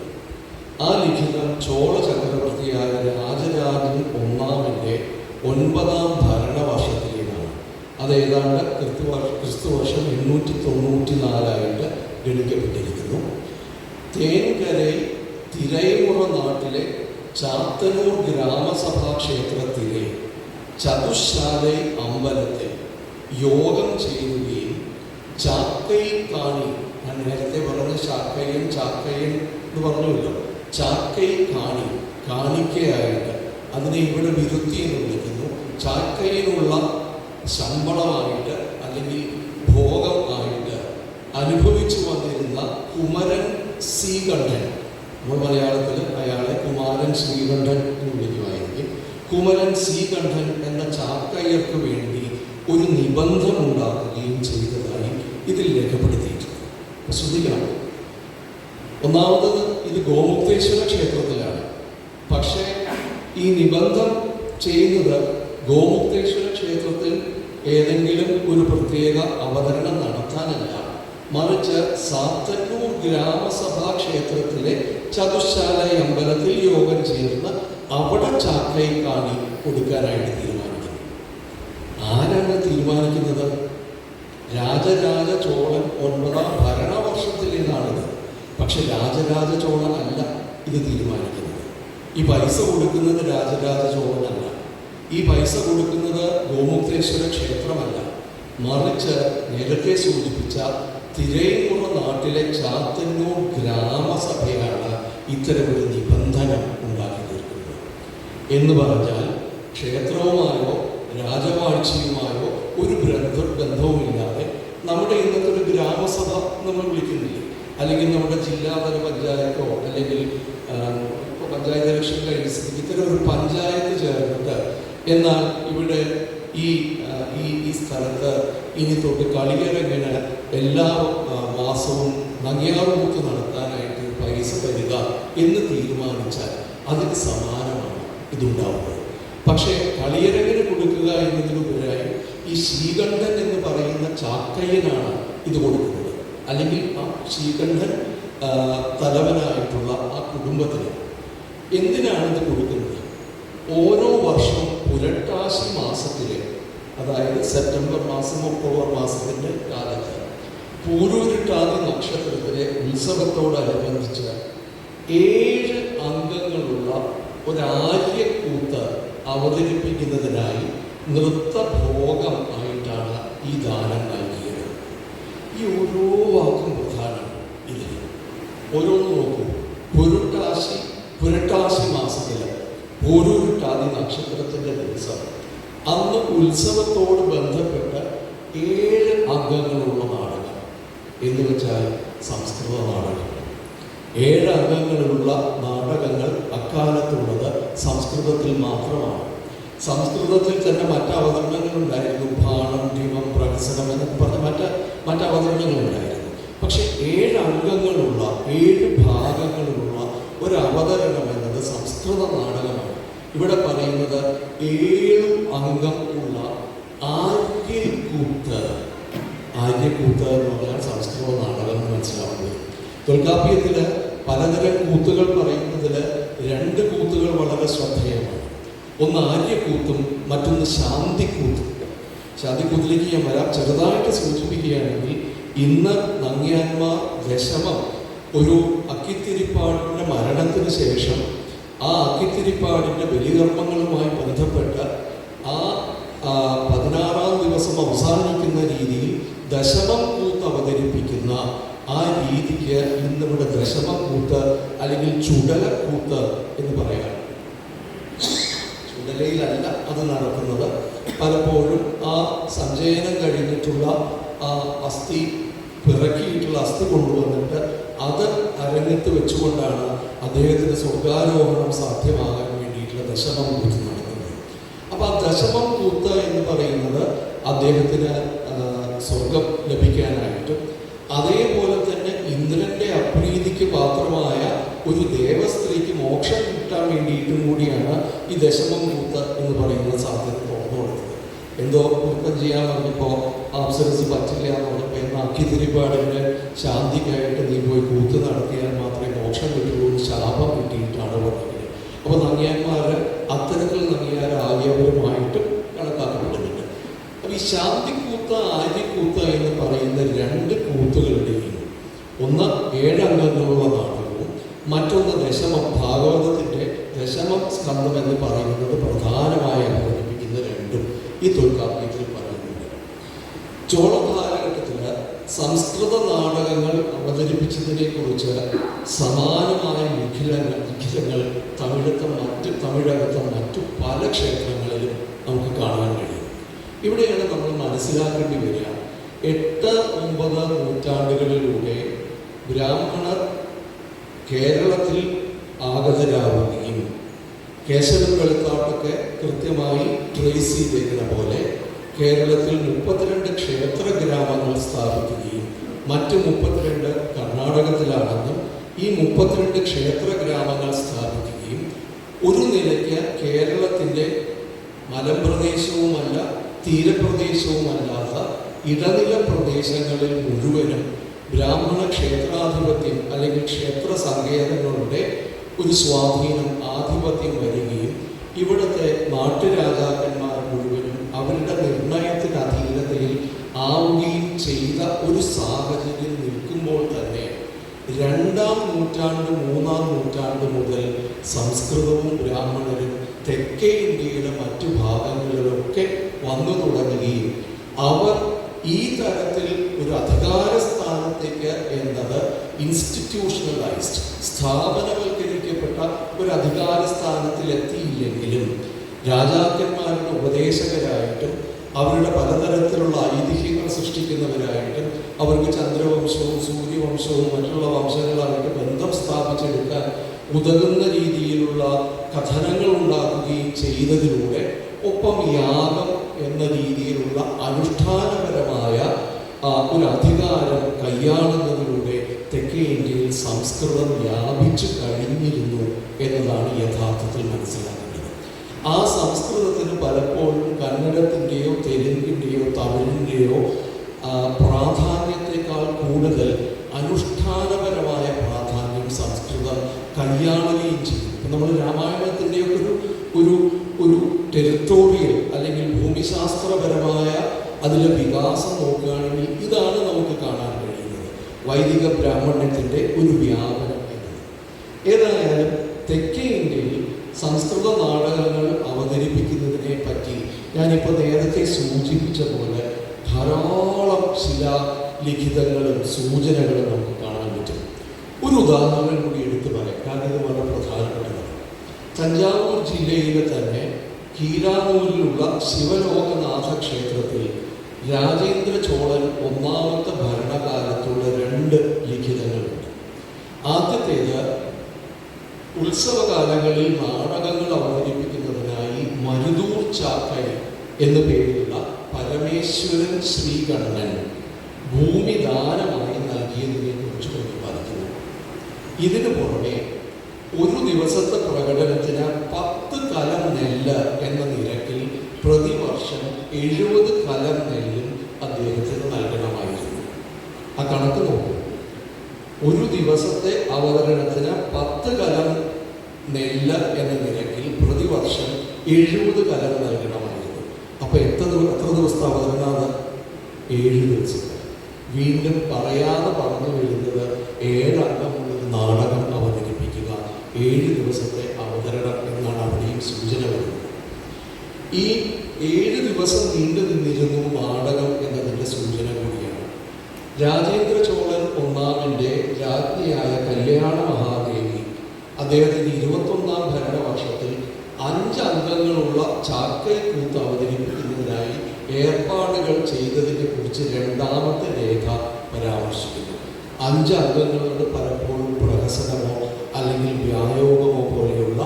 A: ആ ലിഖിതം ചോള ചക്രവർത്തിയായ രാജരാജൻ ഒന്നാമൻ്റെ 9ാം ഭരണവർഷത്തിലേതാണ്. അത് ഏതാണ്ട് ക്രിസ്തുവർഷം 894 ഗണിക്കപ്പെട്ടിരിക്കുന്നു. തേൻകരൈ തിരൈമുറ നാട്ടിലെ ചാത്തന്നൂർ ഗ്രാമസഭാ ക്ഷേത്രത്തിലെ ചതുശാലൈ അമ്പലത്തിൽ യോഗം ചെയ്യുകയും ചാക്കൈ കാണി, ഞാൻ നേരത്തെ പറഞ്ഞ ചാക്കയ്യൻ എന്ന് പറഞ്ഞല്ലോ, ചാക്കൈ കാണി കാണിക്കയായിട്ട് അതിനെ ഇവിടെ വിരുത്തി എന്ന് വിളിക്കുന്നു. ചാക്കയിലുള്ള ശമ്പളമായിട്ട് അല്ലെങ്കിൽ ഭോഗം ആയിട്ട് അനുഭവിച്ചു വന്നിരുന്ന കുമരൻ ശ്രീകണ്ഠൻ, നമ്മൾ മലയാളത്തിൽ അയാളെ കുമാരൻ ശ്രീകണ്ഠൻ എന്ന് വിളിക്കുമായിരിക്കും. കുമരൻ ശ്രീകണ്ഠൻ എന്ന ചാക്കയ്യർക്ക് വേണ്ടി ഒരു നിബന്ധം ഉണ്ടാക്കുകയും ചെയ്തതായി ഇതിൽ രേഖപ്പെടുത്തിയിട്ടുണ്ട്. ശ്രദ്ധിക്കണം, ഒന്നാമത് ഇത് ഗോമുക്തേശ്വര ക്ഷേത്രത്തിലാണ്. പക്ഷേ ഈ നിബന്ധം ചെയ്യുന്നത് ഗോമുക്തേശ്വര ക്ഷേത്രത്തിൽ ഏതെങ്കിലും ഒരു പ്രത്യേക അവതരണം നടത്താനല്ല, മറിച്ച് സാത്തന്നൂർ ഗ്രാമസഭാ ക്ഷേത്രത്തിലെ ചതുശാല അമ്പലത്തിൽ യോഗം ചേർന്ന് അവിടെ ചാക്കൈ കാണി കൊടുക്കാനായിട്ട് തീരുമാനിക്കുന്നു. ആരാണ് തീരുമാനിക്കുന്നത്? രാജരാജ ചോളൻ 9ാം ഭരണവർഷത്തിലേതാണിത്. പക്ഷെ രാജരാജ ചോളൻ അല്ല ഇത് തീരുമാനിക്കുന്നത്. ഈ പൈസ കൊടുക്കുന്നത് രാജരാജ ചോളനല്ല. ഈ പൈസ കൊടുക്കുന്നത് ഗോമുക്തേശ്വര ക്ഷേത്രമല്ല, മറിച്ച് നേരത്തെ സൂചിപ്പിച്ച തിരൈമുറ നാട്ടിലെ ചാത്തന്നൂർ ഗ്രാമസഭയാണ് ഇത്തരമൊരു നിബന്ധനം ഉണ്ടാക്കി തീർക്കുന്നത്. എന്ന് പറഞ്ഞാൽ ക്ഷേത്രവുമായോ രാജവാഴ്ചയുമായോ ഒരു ബന്ധവുമില്ലാതെ നമ്മുടെ ഇന്നത്തെ ഒരു ഗ്രാമസഭ നമ്മൾ വിളിക്കുന്നില്ലേ, അല്ലെങ്കിൽ നമ്മുടെ ജില്ലാതല പഞ്ചായത്തോ അല്ലെങ്കിൽ ഇപ്പോൾ പഞ്ചായത്ത് ഇലക്ഷൻ കഴിഞ്ഞ സ്ഥിതിക്ക് ഇത്തരം ഒരു പഞ്ചായത്ത് ചേർന്നിട്ട്, എന്നാൽ ഇവിടെ ഈ സ്ഥലത്ത് ഇനി തൊട്ട് കളിയരങ്ങനെ എല്ലാ മാസവും നങ്ങ്യാർകൂത്ത് നടത്താനായിട്ട് പൈസ തരിക എന്ന് തീരുമാനിച്ചാൽ അതിന് സമാനമാണ് ഇതുണ്ടാവുന്നത്. പക്ഷേ കളിയരങ്ങിന് കൊടുക്കുക എന്നതിനുപരിയായി ഈ ശ്രീകണ്ഠൻ എന്ന് പറയുന്ന ചാക്കയ്യനാണ് ഇത് കൊടുക്കുന്നത്, അല്ലെങ്കിൽ ആ ശ്രീകണ്ഠൻ തലവനായിട്ടുള്ള ആ കുടുംബത്തിന്. എന്തിനാണ് ഇത് കൊടുക്കുന്നത്? ഓരോ വർഷവും പുരട്ടാശി മാസത്തിലെ, അതായത് സെപ്റ്റംബർ മാസം ഒക്ടോബർ മാസത്തിൻ്റെ കാലത്ത് പൂരൂരുട്ടാതി നക്ഷത്രത്തിലെ ഉത്സവത്തോടനുബന്ധിച്ച് 7 അംഗങ്ങളുള്ള ഒരാര്യക്കൂത്ത് അവതരിപ്പിക്കുന്നതിനായി നൃത്തഭോഗം ആയിട്ടാണ് ഈ ദാനം നൽകിയത്. ഈ ഓരോ വാക്കും പ്രധാനം ഇതിൽ. ഓരോന്ന് നോക്കൂ. പുരട്ടാശി മാസത്തിൽ പൂരൂരുട്ടാതി നക്ഷത്രത്തിൻ്റെ ദിവസം അന്ന് ഉത്സവത്തോട് ബന്ധപ്പെട്ട് 7 അംഗങ്ങളുള്ള നാടകം എന്ന് വെച്ചാൽ സംസ്കൃത നാടകം. 7 അംഗങ്ങളുള്ള നാടകങ്ങൾ അക്കാലത്തുള്ളത് സംസ്കൃതത്തിൽ മാത്രമാണ്. സംസ്കൃതത്തിൽ തന്നെ മറ്റ് അവതരണങ്ങളുണ്ടായിരുന്നു. ഭാണം, ഡിമം, പ്രഹസനം എന്നൊക്കെ പറഞ്ഞ മറ്റ് അവതരണങ്ങളുണ്ടായിരുന്നു. പക്ഷെ 7 അംഗങ്ങളുള്ള 7 ഭാഗങ്ങളുള്ള ഒരു അവതരണം എന്നത് സംസ്കൃത നാടകമാണ്. ഇവിടെ പറയുന്നത് 7 അംഗം ഉള്ള ആര്യക്കൂത്ത് എന്ന് പറഞ്ഞാൽ സംസ്കൃത നാടകം എന്ന് മനസ്സിലാവുന്നത്. തൊൽക്കാപ്യത്തിൽ പലതരം കൂത്തുകൾ പറയുന്നതിൽ 2 കൂത്തുകൾ വളരെ ശ്രദ്ധേയമാണ്. ഒന്ന് ആര്യക്കൂത്തും മറ്റൊന്ന് ശാന്തിക്കൂത്തും. ശാന്തിക്കൂത്തിലേക്ക് ഞാൻ വരാം. ചെറുതായിട്ട് സൂചിപ്പിക്കുകയാണെങ്കിൽ, ഇന്ന് നങ്ങ്യാന്മാർ ദശമം ഒരു അക്കിത്തിരിപ്പാടിൻ്റെ മരണത്തിന് ശേഷം ആ അക്കിത്തിരിപ്പാടിൻ്റെ ബലികർമ്മങ്ങളുമായി ബന്ധപ്പെട്ട ആ 16-ാം ദിവസം അവസാനിക്കുന്ന രീതിയിൽ ദശമം കൂത്ത് അവതരിപ്പിക്കുന്ന ആ രീതിക്ക് ഇന്നിവിടെ ദശമക്കൂത്ത് അല്ലെങ്കിൽ ചുടലക്കൂത്ത് എന്ന് പറയാം. ചുടലയിലല്ല അത് നടക്കുന്നത്. പലപ്പോഴും ആ സഞ്ചയനം കഴിഞ്ഞിട്ടുള്ള ആ അസ്ഥി പിറക്കിയിട്ടുള്ള അസ്ഥി കൊണ്ടുവന്നിട്ട് അത് അരങ്ങത്ത് വെച്ചുകൊണ്ടാണ് അദ്ദേഹത്തിന് സ്വർഗാരോഹണം സാധ്യമാകാൻ വേണ്ടിയിട്ടുള്ള ദശമം കൂത്ത് നടത്തുന്നത്. അപ്പോൾ ആ ദശമം കൂത്ത് എന്ന് പറയുന്നത് അദ്ദേഹത്തിന് സ്വർഗം ലഭിക്കാനായിട്ടും അതേപോലെ തന്നെ ഇന്ദ്രന്റെ അപ്രീതിക്ക് പാത്രമായ ഒരു ദേവസ്ത്രീക്ക് മോക്ഷം കിട്ടാൻ വേണ്ടിയിട്ടും കൂടിയാണ് ഈ ദശമം കൂത്ത് എന്ന് പറയുന്ന സാധ്യത തുറന്നു കൊടുത്തത്. എന്തോ നൃത്തം ചെയ്യാൻ പറഞ്ഞപ്പോൾ അപ്സരസ് പറ്റില്ല എന്ന് പറഞ്ഞപ്പോൾ എന്ന അക്കിത്തിരിപ്പാടിൻ്റെ ശാന്തിക്കായിട്ട് നീ പോയി കൂത്ത് നടത്തിയാൽ മാത്രമേ മോക്ഷം കിട്ടുള്ളൂ എന്ന് ശാപം കിട്ടിയിട്ടാണ് പറഞ്ഞത്. അപ്പോൾ നങ്ങിയാന്മാർ അത്തരത്തിൽ നങ്ങിയാരാകിയവരുമായിട്ടും കണക്കാക്കപ്പെടുന്നുണ്ട്. അപ്പോൾ ഈ ശാന്തിക്കൂത്ത് ആര്യക്കൂത്ത് എന്ന് പറയുന്ന രണ്ട് കൂത്തുകളുടെയും ഒന്ന് 7 അംഗങ്ങളുള്ള നാടകവും മറ്റൊന്ന് ദശമം ഭാഗവതത്തിൻ്റെ ദശമം സ്കന്ധം എന്ന് പറയുന്നത് പ്രധാനമായി അവതരിപ്പിക്കുന്ന രണ്ടും ഈ തൊൽക്കാപ്യത്തിൽ പറയുന്നുണ്ട്. ചോള കാലഘട്ടത്തിൽ സംസ്കൃത നാടകങ്ങൾ അവതരിപ്പിച്ചതിനെ കുറിച്ച് സമാനമായ ലിഖിതങ്ങൾ തമിഴകത്തെ മറ്റു പല ക്ഷേത്രങ്ങളിലും നമുക്ക് കാണാൻ കഴിയും. ഇവിടെയാണ് നമ്മൾ മനസ്സിലാക്കേണ്ടി വരിക, 8-9 നൂറ്റാണ്ടുകളിലൂടെ ബ്രാഹ്മണർ കേരളത്തിൽ ആഗതരാവുകയും കേശവൻ വെളുത്താട്ടൊക്കെ കൃത്യമായി ട്രേസ് ചെയ്തേക്കുന്ന പോലെ കേരളത്തിൽ 32 ക്ഷേത്ര ഗ്രാമങ്ങൾ സ്ഥാപിക്കുകയും മറ്റ് 32 കർണാടകത്തിലാണെന്നും ഈ 32 ക്ഷേത്ര ഗ്രാമങ്ങൾ സ്ഥാപിക്കുകയും ഒരു നിലയ്ക്ക് കേരളത്തിൻ്റെ മലമ്പ്രദേശവുമല്ല തീരപ്രദേശവുമല്ലാത്ത ഇടനില പ്രദേശങ്ങളിൽ മുഴുവനും ബ്രാഹ്മണ ക്ഷേത്രാധിപത്യം അല്ലെങ്കിൽ ക്ഷേത്ര സങ്കേതങ്ങളുടെ ഒരു സ്വാധീനം ആധിപത്യം വരികയും ഇവിടുത്തെ നാട്ടുരാജാക്കന്മാർ മുഴുവനും അവരുടെ നിർണയത്തിന് അധീനതയിൽ ആവുകയും ചെയ്ത ഒരു സാഹചര്യം നിൽക്കുമ്പോൾ തന്നെ 2-ാം നൂറ്റാണ്ട് 3-ാം നൂറ്റാണ്ട് മുതൽ സംസ്കൃതവും ബ്രാഹ്മണരും തെക്കേ ഇന്ത്യയുടെ മറ്റു ഭാഗങ്ങളിലൊക്കെ വന്നു തുടങ്ങുകയും അവർ ഈ തരത്തിൽ ഒരു അധികാര സ്ഥാനത്തേക്ക് എന്നത് ഇൻസ്റ്റിറ്റ്യൂഷണലൈസ്ഡ് സ്ഥാപനവൽക്കരിക്കപ്പെട്ട ഒരു അധികാര സ്ഥാനത്തിൽ എത്തിയില്ലെങ്കിലും രാജാക്കന്മാരുടെ ഉപദേശകരായിട്ടും അവരുടെ പലതരത്തിലുള്ള ഐതിഹ്യങ്ങൾ സൃഷ്ടിക്കുന്നവരായിട്ടും അവർക്ക് ചന്ദ്രവംശവും സൂര്യവംശവും മറ്റുള്ള വംശങ്ങളായിട്ട് ബന്ധം സ്ഥാപിച്ചെടുക്കാൻ ഉതകുന്ന രീതിയിലുള്ള കഥനങ്ങൾ ഉണ്ടാക്കുകയും ചെയ്തതിലൂടെ ഒപ്പം യാഗം എന്ന രീതിയിലുള്ള അനുഷ്ഠാനപരമായ ഒരു അധികാരം കൈയാളുന്നതിലൂടെ തെക്കേ ഇന്ത്യയിൽ സംസ്കൃതം വ്യാപിച്ചു കഴിഞ്ഞിരുന്നു എന്നതാണ് യഥാർത്ഥത്തിൽ മനസ്സിലാക്കേണ്ടത്. ആ സംസ്കൃതത്തിന് പലപ്പോഴും കന്നഡത്തിൻ്റെയോ തെലുങ്കിൻ്റെയോ തമിഴിൻ്റെയോ പ്രാധാന്യത്തെക്കാൾ കൂടുതൽ അനുഷ്ഠാനപരമായ പ്രാധാന്യം സംസ്കൃതം കൈയാളുകയും ചെയ്യും. ഇപ്പം നമ്മൾ രാമായണത്തിൻ്റെയൊക്കെ ഒരു ടെറിട്ടോറിയൽ അല്ലെങ്കിൽ ഭൂമിശാസ്ത്രപരമായ അതിലെ വികാസം നോക്കുകയാണെങ്കിൽ ഇതാണ് നമുക്ക് കാണാൻ കഴിയുന്നത്, വൈദിക ബ്രാഹ്മണ്യത്തിൻ്റെ ഒരു വ്യാപനം എന്നത്. ഏതായാലും തെക്കേ ഇന്ത്യയിൽ സംസ്കൃത നാടകങ്ങൾ അവതരിപ്പിക്കുന്നതിനെ പറ്റി ഞാനിപ്പോൾ നേരത്തെ സൂചിപ്പിച്ച പോലെ ധാരാളം ശിലാലിഖിതങ്ങളും സൂചനകളും നമുക്ക് കാണാൻ പറ്റും. ഒരു ഉദാഹരണം കൂടി എടുത്തു പറയാം, കാരണം ഇത് വളരെ പ്രധാനപ്പെട്ടതാണ്. തഞ്ചാവൂർ ജില്ലയിലെ തന്നെ കീരാനൂരിലുള്ള ശിവലോകനാഥ ക്ഷേത്രത്തിൽ രാജേന്ദ്ര ചോളൻ 1ാമത്തെ ഭരണകാലത്തുള്ള 2 ലിഖിതങ്ങളുണ്ട്. ആദ്യത്തേത് ഉത്സവകാലങ്ങളിൽ നാടകങ്ങൾ അവതരിപ്പിക്കുന്നതിനായി മരുതൂർ ചാക്കൈ എന്നു പേരുള്ള പരമേശ്വരൻ ശ്രീകണ്ണൻ ഭൂമി ദാനമായി നൽകിയതിനെ കുറിച്ച് പ്രതിപാദിക്കുന്നു. ഇതിനു പുറമെ ഒരു ദിവസത്തെ പ്രകടനത്തിന് 10 കലം നെല്ല് എന്ന നിരക്കിൽ പ്രതിവർഷം 70 കലം നെല്ലും അദ്ദേഹത്തിന് നൽകണമായിരുന്നു. ആ കണക്ക് നോക്കൂ, ഒരു ദിവസത്തെ അവതരണത്തിന് 10 കലം നെല്ല് എന്ന നിരക്കിൽ പ്രതിവർഷം 70 കലം നൽകണമായിരുന്നു. അപ്പോൾ എത്ര ദിവസത്തെ അവതരണമാണ്? 7 ദിവസത്തെ. വീണ്ടും പറയാതെ പറഞ്ഞു വരുന്നത് 7 അംഗമുള്ളൊരു നാടകം അവതരിപ്പിക്കുക, 7 ദിവസത്തെ അവതരണം രാജേന്ദ്ര ചോളൻ ഒന്നാമൻ്റെ രാജ്ഞിയായ കല്യാണ മഹാദേവി അദ്ദേഹത്തിൻ്റെ 21ാം ഭരണവർഷത്തിൽ 5 അംഗങ്ങളുള്ള ചാക്യാർകൂത്ത് അവതരിപ്പിക്കുന്നതിനായി ഏർപ്പാടുകൾ ചെയ്തതിനെ കുറിച്ച് 2ാമത്തെ രേഖ പരാമർശിക്കുന്നു. 5 അംഗങ്ങളോട് പലപ്പോഴും പ്രഹസനമോ അല്ലെങ്കിൽ വ്യായോഗമോ പോലെയുള്ള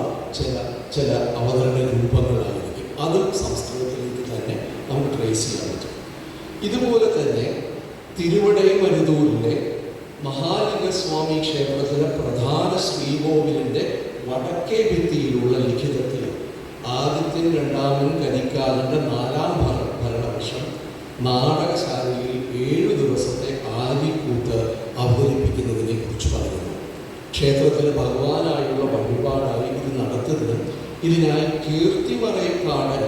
A: ചില അവതരണ രൂപങ്ങളായിരിക്കും. അതും സംസ്കൃതത്തിലേക്ക് തന്നെ നമുക്ക് ട്രേസ് ചെയ്യാൻ പറ്റും. ഇതുപോലെ തന്നെ തിരുവടൈമരുതൂരിലെ മഹാലിംഗസ്വാമി ക്ഷേത്രത്തിലെ പ്രധാന ശ്രീകോവിലിൻ്റെ വടക്കേ ഭിത്തിയിലുള്ള ലിഖിതത്തിൽ ആദിത്യൻ രണ്ടാമൻ കരിക്കാലൻ്റെ 4ാം ഭരണവർഷം നാടകശാലയിൽ 7 ദിവസത്തെ ആദിക്കൂത്ത് അവതരിപ്പിക്കുന്നതിനെ കുറിച്ച് പറയുന്നു. ക്ഷേത്രത്തിൽ ഭഗവാനായുള്ള വഴിപാടായി ഇത് നടത്തുന്നതും ഇതിനായി കീർത്തിമറയക്കാടൻ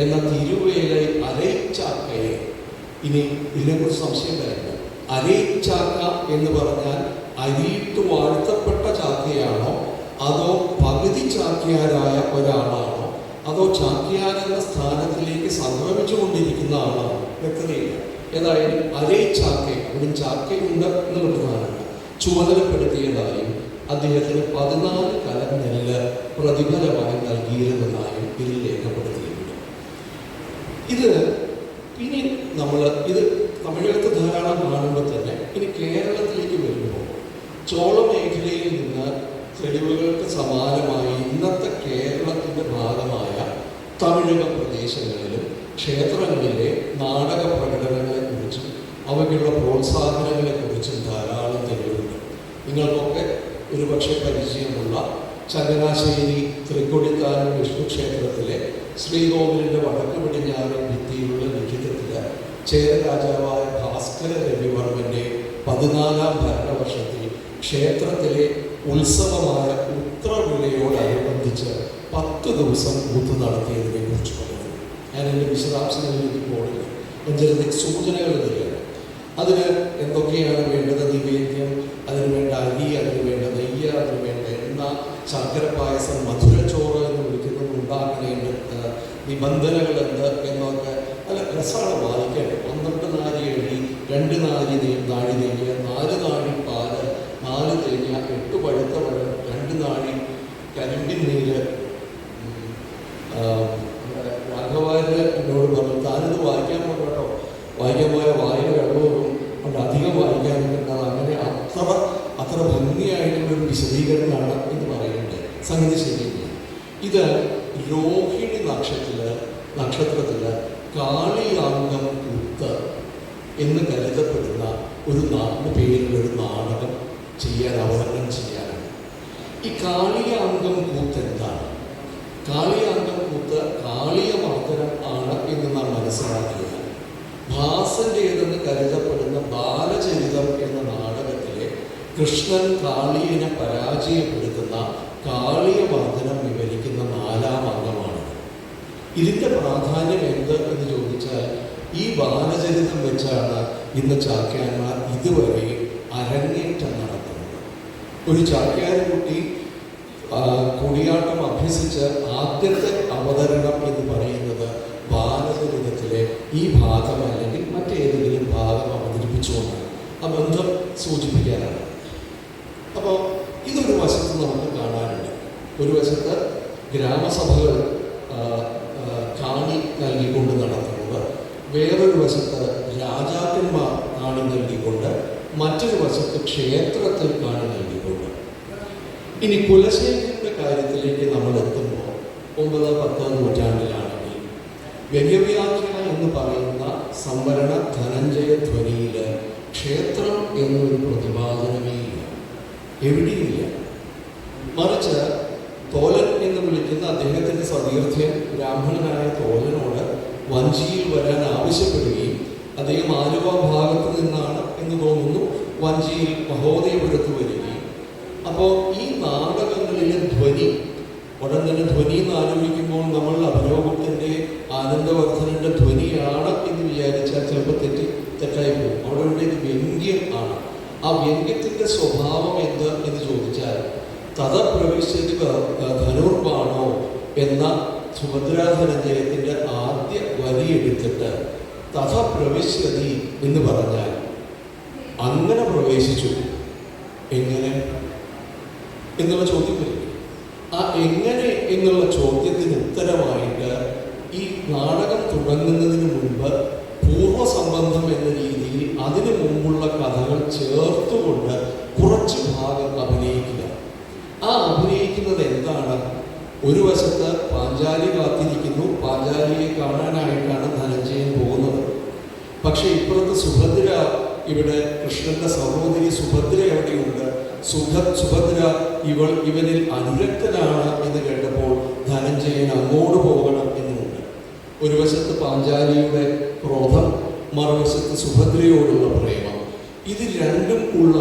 A: എന്ന തിരുവേലൈ അരൈച്ചാക്കയെ, ഇനി ഇതിനെക്കുറിച്ച് സംശയം വരില്ല, അരൈച്ചാക്ക എന്ന് പറഞ്ഞാൽ അരിയിട്ട് വാഴ്ത്തപ്പെട്ട ചാക്കയാണോ അതോ പകുതി ചാക്യാരായ ഒരാളാണോ അതോ ചാക്യാരെന്ന സ്ഥാനത്തിലേക്ക് സംക്രമിച്ചു കൊണ്ടിരിക്കുന്ന ആളാണോ വ്യക്തതയില്ല. ഏതായാലും അരൈച്ചാക്ക, അവിടെ ചാക്കയുണ്ട് എന്നുള്ള പ്രധാനമാണ്, ചുമതലപ്പെടുത്തിയതായും അദ്ദേഹത്തിന് 14 കലം നെല്ല് പ്രതിഫലമായി നൽകിയിരുന്നതായും ഇതിൽ രേഖപ്പെടുത്തിയിട്ടുണ്ട്. ഇത് ഇനി നമ്മൾ ഇത് തമിഴകത്ത് ധാരാളം കാണുമ്പോൾ തന്നെ ഇനി കേരളത്തിലേക്ക് വരുമ്പോൾ ചോള മേഖലയിൽ നിന്ന് തെളിവുകൾക്ക് സമാനമായി ഇന്നത്തെ കേരളത്തിൻ്റെ ഭാഗമായ തമിഴക പ്രദേശങ്ങളിലും ക്ഷേത്രങ്ങളിലെ നാടക പ്രകടനങ്ങളെക്കുറിച്ചും അവയ്ക്കുള്ള പ്രോത്സാഹനങ്ങളെക്കുറിച്ചും ധാരാളം തെളിവുണ്ട്. നിങ്ങൾക്കൊക്കെ ഒരുപക്ഷെ പരിചയമുള്ള ചങ്ങനാശ്ശേരി തൃക്കൊടിത്താനം വിഷ്ണു ക്ഷേത്രത്തിലെ ശ്രീകോവിലിൻ്റെ വടക്ക് പടിഞ്ഞാറ് ഭിത്തിയിലുള്ള ലിഖിതത്തിൽ ചേര രാജാവായ ഭാസ്കര രവിവർമ്മൻ്റെ 14ാം ഭരണവർഷത്തിൽ ക്ഷേത്രത്തിലെ ഉത്സവമായ ഉത്രവിളയോടനുബന്ധിച്ച് 10 ദിവസം കൂത്ത് നടത്തിയതിനെ കുറിച്ച് പറയുന്നു. ഞാൻ എൻ്റെ വിശദാംശങ്ങളിലേക്ക് പോകുന്നില്ല, ഞാൻ ചെറിയ സൂചനകൾ തരികയാണ്. അതിന് എന്തൊക്കെയാണ് വേണ്ടത്? നിവേദ്യം, അതിന് വേണ്ട അരി, അതിന് വേണ്ട നെയ്യ്, അതിന് വേണ്ട എണ്ണ, ശർക്കര പായസം, മധുരച്ചോറ് എന്ന് വിളിക്കുന്നത് ഉണ്ടാക്കണേണ്ട നിബന്ധനകൾ എന്ത് എന്നൊക്കെ നല്ല രസമാണ് വായിക്കേണ്ടത്. 12 നാഴി എണ്ണി, 2 നാഴി നെയ്യ്, 4 നാഴി പാല്, 4 തേങ്ങ, 8 പഴുത്ത പഴം, 2 നാഴി കരിമ്പിൻ നീര്. രാഘവാര് എന്നോട് പറഞ്ഞു, താനിത് വായിക്കാൻ പോകട്ടോ, വായിക്കാൻ പോയ വായന വെള്ളവും കൊണ്ട് അധികം വായിക്കാനൊക്കെ അങ്ങനെ അത്ര ഭംഗിയായിട്ടുള്ളൊരു വിശദീകരണമാണ് എന്ന് പറയുന്നത്. സംഗതി ശരിയില്ല. ഇത് രോഹിണി നക്ഷത്രത്തിൽ കാളിയാങ്കം കൂത്ത് എന്ന് കരുതപ്പെടുന്ന ഒരു പേരിലൊരു നാടകം അവതരണം ചെയ്യാനാണ്. ഈ കാളിയാങ്കം കൂത്ത് എന്താണ്? കാളിയാങ്കം കൂത്ത് കാളിയ മർദ്ദനം ആണ് എന്ന് നാം മനസ്സിലാക്കിയാൽ ഭാസൻ്റേതെന്ന് കരുതപ്പെടുന്ന ബാലചരിതം എന്ന നാടകത്തിലെ കൃഷ്ണൻ കാളിയനെ പരാജയപ്പെടുത്തുന്ന കാളിയ മർദ്ദനം വിവരിക്കുന്ന 4ാം അംഗമാണ്. ഇതിൻ്റെ പ്രാധാന്യം എന്ത് എന്ന് ചോദിച്ചാൽ ഈ ബാലചരിതം വെച്ചാണ് ഇന്ന് ചാക്യാന്മാർ ഇതുവരെ അരങ്ങേറ്റം നടത്തുന്നത്. ഒരു ചാക്യാരക്കുട്ടി കൂടിയാട്ടം അഭ്യസിച്ച് ആദ്യത്തെ അവതരണം എന്ന് പറയുന്നത് ബാലചരിതത്തിലെ ഈ ഭാഗം അല്ലെങ്കിൽ മറ്റേതെങ്കിലും ഭാഗം അവതരിപ്പിച്ചുകൊണ്ടാണ്. ആ ബന്ധം സൂചിപ്പിക്കാനാണ്. അപ്പോൾ ഇതൊരു വശത്ത് നമുക്ക് കാണാനുണ്ട്. ഒരു വശത്ത് ഗ്രാമസഭകൾ കാണി നൽകിക്കൊണ്ട് നടത്തുന്നത്, വേറൊരു വശത്ത് രാജാക്കന്മാർ കാണി നൽകിക്കൊണ്ട്, മറ്റൊരു വശത്ത് ക്ഷേത്രത്തിൽ കാണി നൽകിക്കൊണ്ട്. ഇനി കുലശേഖരൻ്റെ കാര്യത്തിലേക്ക് നമ്മൾ എത്തുമ്പോൾ 9-10 നൂറ്റാണ്ടിലാണെങ്കിൽ വ്യംഗ്യവ്യാഖ്യ എന്ന് പറയുന്ന സംവരണ ധനഞ്ജയ ധ്വനിയിൽ ക്ഷേത്രം എന്നൊരു പ്രതിപാദനമേ ഇല്ല, എവിടെയില്ല. മറിച്ച് തോലൻ എന്ന് വിളിക്കുന്ന അദ്ദേഹത്തിൻ്റെ സതീർത്ഥ്യൻ ബ്രാഹ്മണനായ തോലനോട് വഞ്ചിയിൽ വരാൻ ആവശ്യപ്പെടുകയും അദ്ദേഹം ആലുവ ഭാഗത്ത് നിന്നാണ് എന്ന് തോന്നുന്നു വഞ്ചിയിൽ മഹോദയപുരത്ത് വരികയും, അപ്പോൾ ഈ നാടകങ്ങളിലെ ധ്വനി ഉടൻ തന്നെ ധ്വനി എന്ന് ആലോചിക്കുമ്പോൾ നമ്മൾ അഭിനവഗുപ്തൻ്റെ ആനന്ദവർദ്ധനൻ്റെ ധ്വനിയാണ് എന്ന് വിചാരിച്ചാൽ ചിലപ്പോൾ തെറ്റായി പോകും. അവിടെ ഇത് വ്യംഗ്യം ആണ്. ആ വ്യംഗ്യത്തിൻ്റെ സ്വഭാവം എന്ത് എന്ന് ചോദിച്ചാൽ തഥപ്രവിശ്യതി ധനുർബാണോ എന്ന സുഭദ്രാധനഞ്ജയത്തിൻ്റെ ആദ്യ വരി എടുത്തിട്ട് തഥപ്രവിശ്യതി എന്ന് പറഞ്ഞാൽ അങ്ങനെ പ്രവേശിച്ചു. എങ്ങനെ എന്നുള്ള ചോദ്യം വരും. ആ എങ്ങനെ എന്നുള്ള ചോദ്യത്തിന് ഉത്തരമായിട്ട് ഈ നാടകം തുടങ്ങുന്നതിന് മുൻപ് പൂർവ്വസംബന്ധം എന്ന രീതിയിൽ അതിനു മുമ്പുള്ള കഥകൾ ചേർത്തുകൊണ്ട് കുറച്ച് ഭാഗം അഭിനയിക്കുക. ആ അഭിനയിക്കുന്നത് എന്താണ്? ഒരു വശത്ത് പാഞ്ചാലി കാത്തിരിക്കുന്നു, പാഞ്ചാലിയെ കാണാനായിട്ടാണ് ധനഞ്ജയൻ പോകുന്നത്. പക്ഷെ ഇപ്പുറത്ത് സുഭദ്ര, ഇവിടെ കൃഷ്ണന്റെ സഹോദരി സുഭദ്ര എവിടെയുണ്ട്? സുഭദ്ര ഇവനിൽ അനുരക്തനാണ് എന്ന് കേട്ടപ്പോൾ ധനഞ്ജയൻ അങ്ങോട്ട് പോകണം എന്നുമുണ്ട്. ഒരു വശത്ത് പാഞ്ചാലിയുടെ ക്രോധം, മറുവശത്ത് സുഭദ്രയോടുള്ള പ്രേമം. ഇത് രണ്ടും ഉള്ള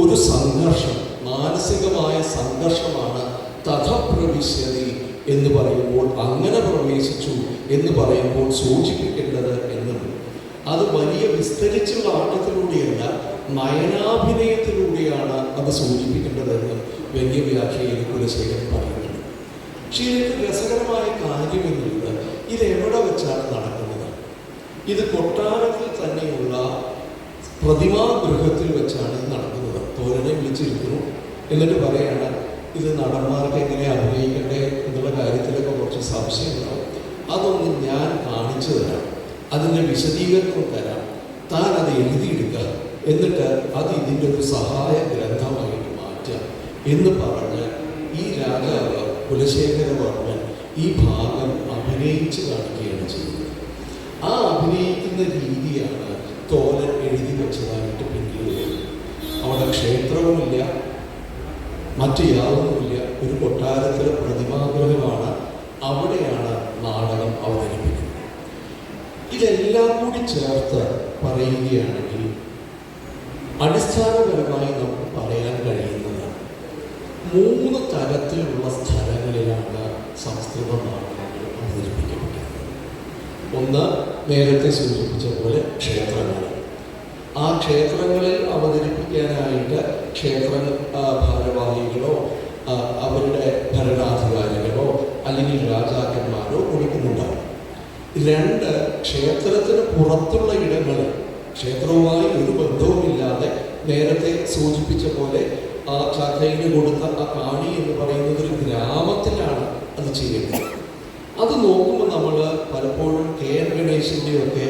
A: ഒരു സംഘർഷം, മാനസികമായ സംഘർഷമാണ് തഥപ്രവിശ്യതി എന്ന് പറയുമ്പോൾ, അങ്ങനെ പ്രവേശിച്ചു എന്ന് പറയുമ്പോൾ സൂചിപ്പിക്കേണ്ടത് എന്നും. അത് വലിയ വിസ്തരിച്ചുള്ള ആട്ടത്തിലൂടെയല്ല, നയനാഭിനയത്തിലൂടെയാണ് അത് സൂചിപ്പിക്കേണ്ടതെന്നും വ്യംഗ്യവ്യാഖ്യായിൽ കുലശേഖരൻ പറയുന്നുണ്ട്. പക്ഷേ ഇതിന് രസകരമായ കാര്യം എന്നുള്ളത് ഇതെവിടെ വെച്ചാണ് നടക്കുന്നത്? ഇത് കൊട്ടാരത്തിൽ തന്നെയുള്ള പ്രതിമാഗൃഹത്തിൽ വെച്ചാണ് ഇത് നടക്കുന്നത്. തോരനെ വിളിച്ചിരിക്കുന്നു, എന്നിട്ട് പറയാണ് ഇത് നടന്മാർക്ക് എങ്ങനെ അഭിനയിക്കണ്ടേ എന്നുള്ള കാര്യത്തിലൊക്കെ കുറച്ച് സംശയമുണ്ടാവും. അതൊന്നും ഞാൻ കാണിച്ചു തരാം, അതിൻ്റെ വിശദീകരണം തരാം, താൻ അത് എഴുതിയെടുക്കുക, എന്നിട്ട് അത് ഇതിൻ്റെ ഒരു സഹായ ഗ്രന്ഥമായിട്ട് മാറ്റുക എന്ന് പറഞ്ഞ് ഈ രാജാവ് കുലശേഖരവർമ്മൻ ഈ ഭാഗം അഭിനയിച്ച് കാണിക്കുകയാണ് ചെയ്യുന്നത്. ആ അഭിനയിക്കുന്ന രീതിയാണ് തോരൻ എഴുതി വെച്ചതായിട്ട് പിന്നീട്. അവിടെ ക്ഷേത്രവുമില്ല, മറ്റു യാതൊന്നുമില്ല, ഒരു കൊട്ടാരത്തിലെ പ്രതിമാഗ്രഹമാണ്. അവിടെയാണ് നാടകം അവതരിപ്പിക്കുന്നത്. ഇതെല്ലാം കൂടി ചേർത്ത് പറയുകയാണെങ്കിൽ അടിസ്ഥാനപരമായി നമുക്ക് പറയാൻ കഴിയുന്നത് 3 തരത്തിലുള്ള സ്ഥലങ്ങളിലാണ് സംസ്കൃത നാടകങ്ങൾ അവതരിപ്പിക്കപ്പെട്ടത്. ഒന്ന്, നേരത്തെ സൂചിപ്പിച്ച പോലെ ക്ഷേത്രങ്ങൾ. ആ ക്ഷേത്രങ്ങളിൽ അവതരിപ്പിക്കാനായിട്ട് ക്ഷേത്ര ഭാരവാഹികളോ അവരുടെ ഭരണാധികാരികളോ അല്ലെങ്കിൽ രാജാക്കന്മാരോ കൊടുക്കുന്നുണ്ടാവും. 2, ക്ഷേത്രത്തിന് പുറത്തുള്ള ഇടങ്ങളിൽ, ക്ഷേത്രവുമായി ഒരു ബന്ധവുമില്ലാതെ നേരത്തെ സൂചിപ്പിച്ച പോലെ ആ ചാക്കയിന് കൊടുത്ത ആ കാണി എന്ന് പറയുന്നത് ഒരു ഗ്രാമത്തിലാണ് അത് ചെയ്യേണ്ടത്. അത് നോക്കുമ്പോൾ നമ്മൾ പലപ്പോഴും കെ.എൻ. ഗണേശൻ്റെയൊക്കെ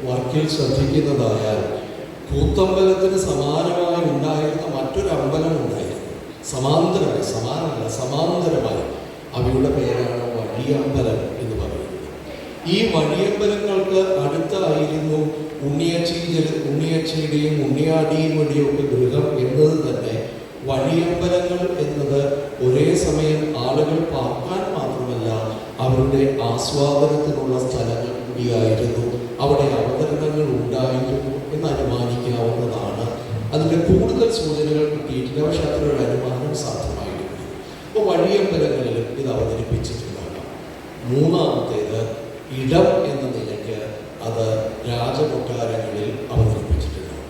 A: വർക്കിൽ ശ്രദ്ധിക്കുന്നതായാൽ കൂത്തമ്പലത്തിന് സമാനമായി ഉണ്ടായിരുന്ന മറ്റൊരു അമ്പലം ഉണ്ടായിരുന്നു. സമാന്തരമായി അവയുടെ പേരാണ് വഴിയമ്പലം എന്ന് പറയുന്നത്. ഈ വഴിയമ്പലങ്ങൾക്ക് അടുത്തായിരുന്നു ഉണ്ണിയച്ചിയുടെയും ഉണ്ണിയാടിയുടെയും ഒക്കെ ഗൃഹം എന്നത് തന്നെ. വഴിയമ്പലങ്ങൾ എന്നത് ഒരേ സമയം ആളുകൾ പാർക്കാൻ മാത്രമല്ല അവരുടെ ആസ്വാദനത്തിനുള്ള സ്ഥലങ്ങൾ കൂടിയായിരുന്നു. അവിടെ അവതരണങ്ങൾ ഉണ്ടായിരുന്നു എന്ന് അനുമാനിക്കാവുന്നതാണ്. അതിൻ്റെ കൂടുതൽ സൂചനകൾ കിട്ടിയിട്ടില്ല, പക്ഷെ അത്രയൊരു അനുമാനം സാധ്യമായിട്ടുണ്ട്. അപ്പോൾ വഴിയമ്പലങ്ങളിൽ ഇത് അവതരിപ്പിച്ചിട്ടുണ്ടാകാം. 3-ാമത്തേത്, ഇടം എന്ന നിലയ്ക്ക് അത് രാജകൊട്ടാരങ്ങളിൽ അവതരിപ്പിച്ചിട്ടുണ്ടാകും.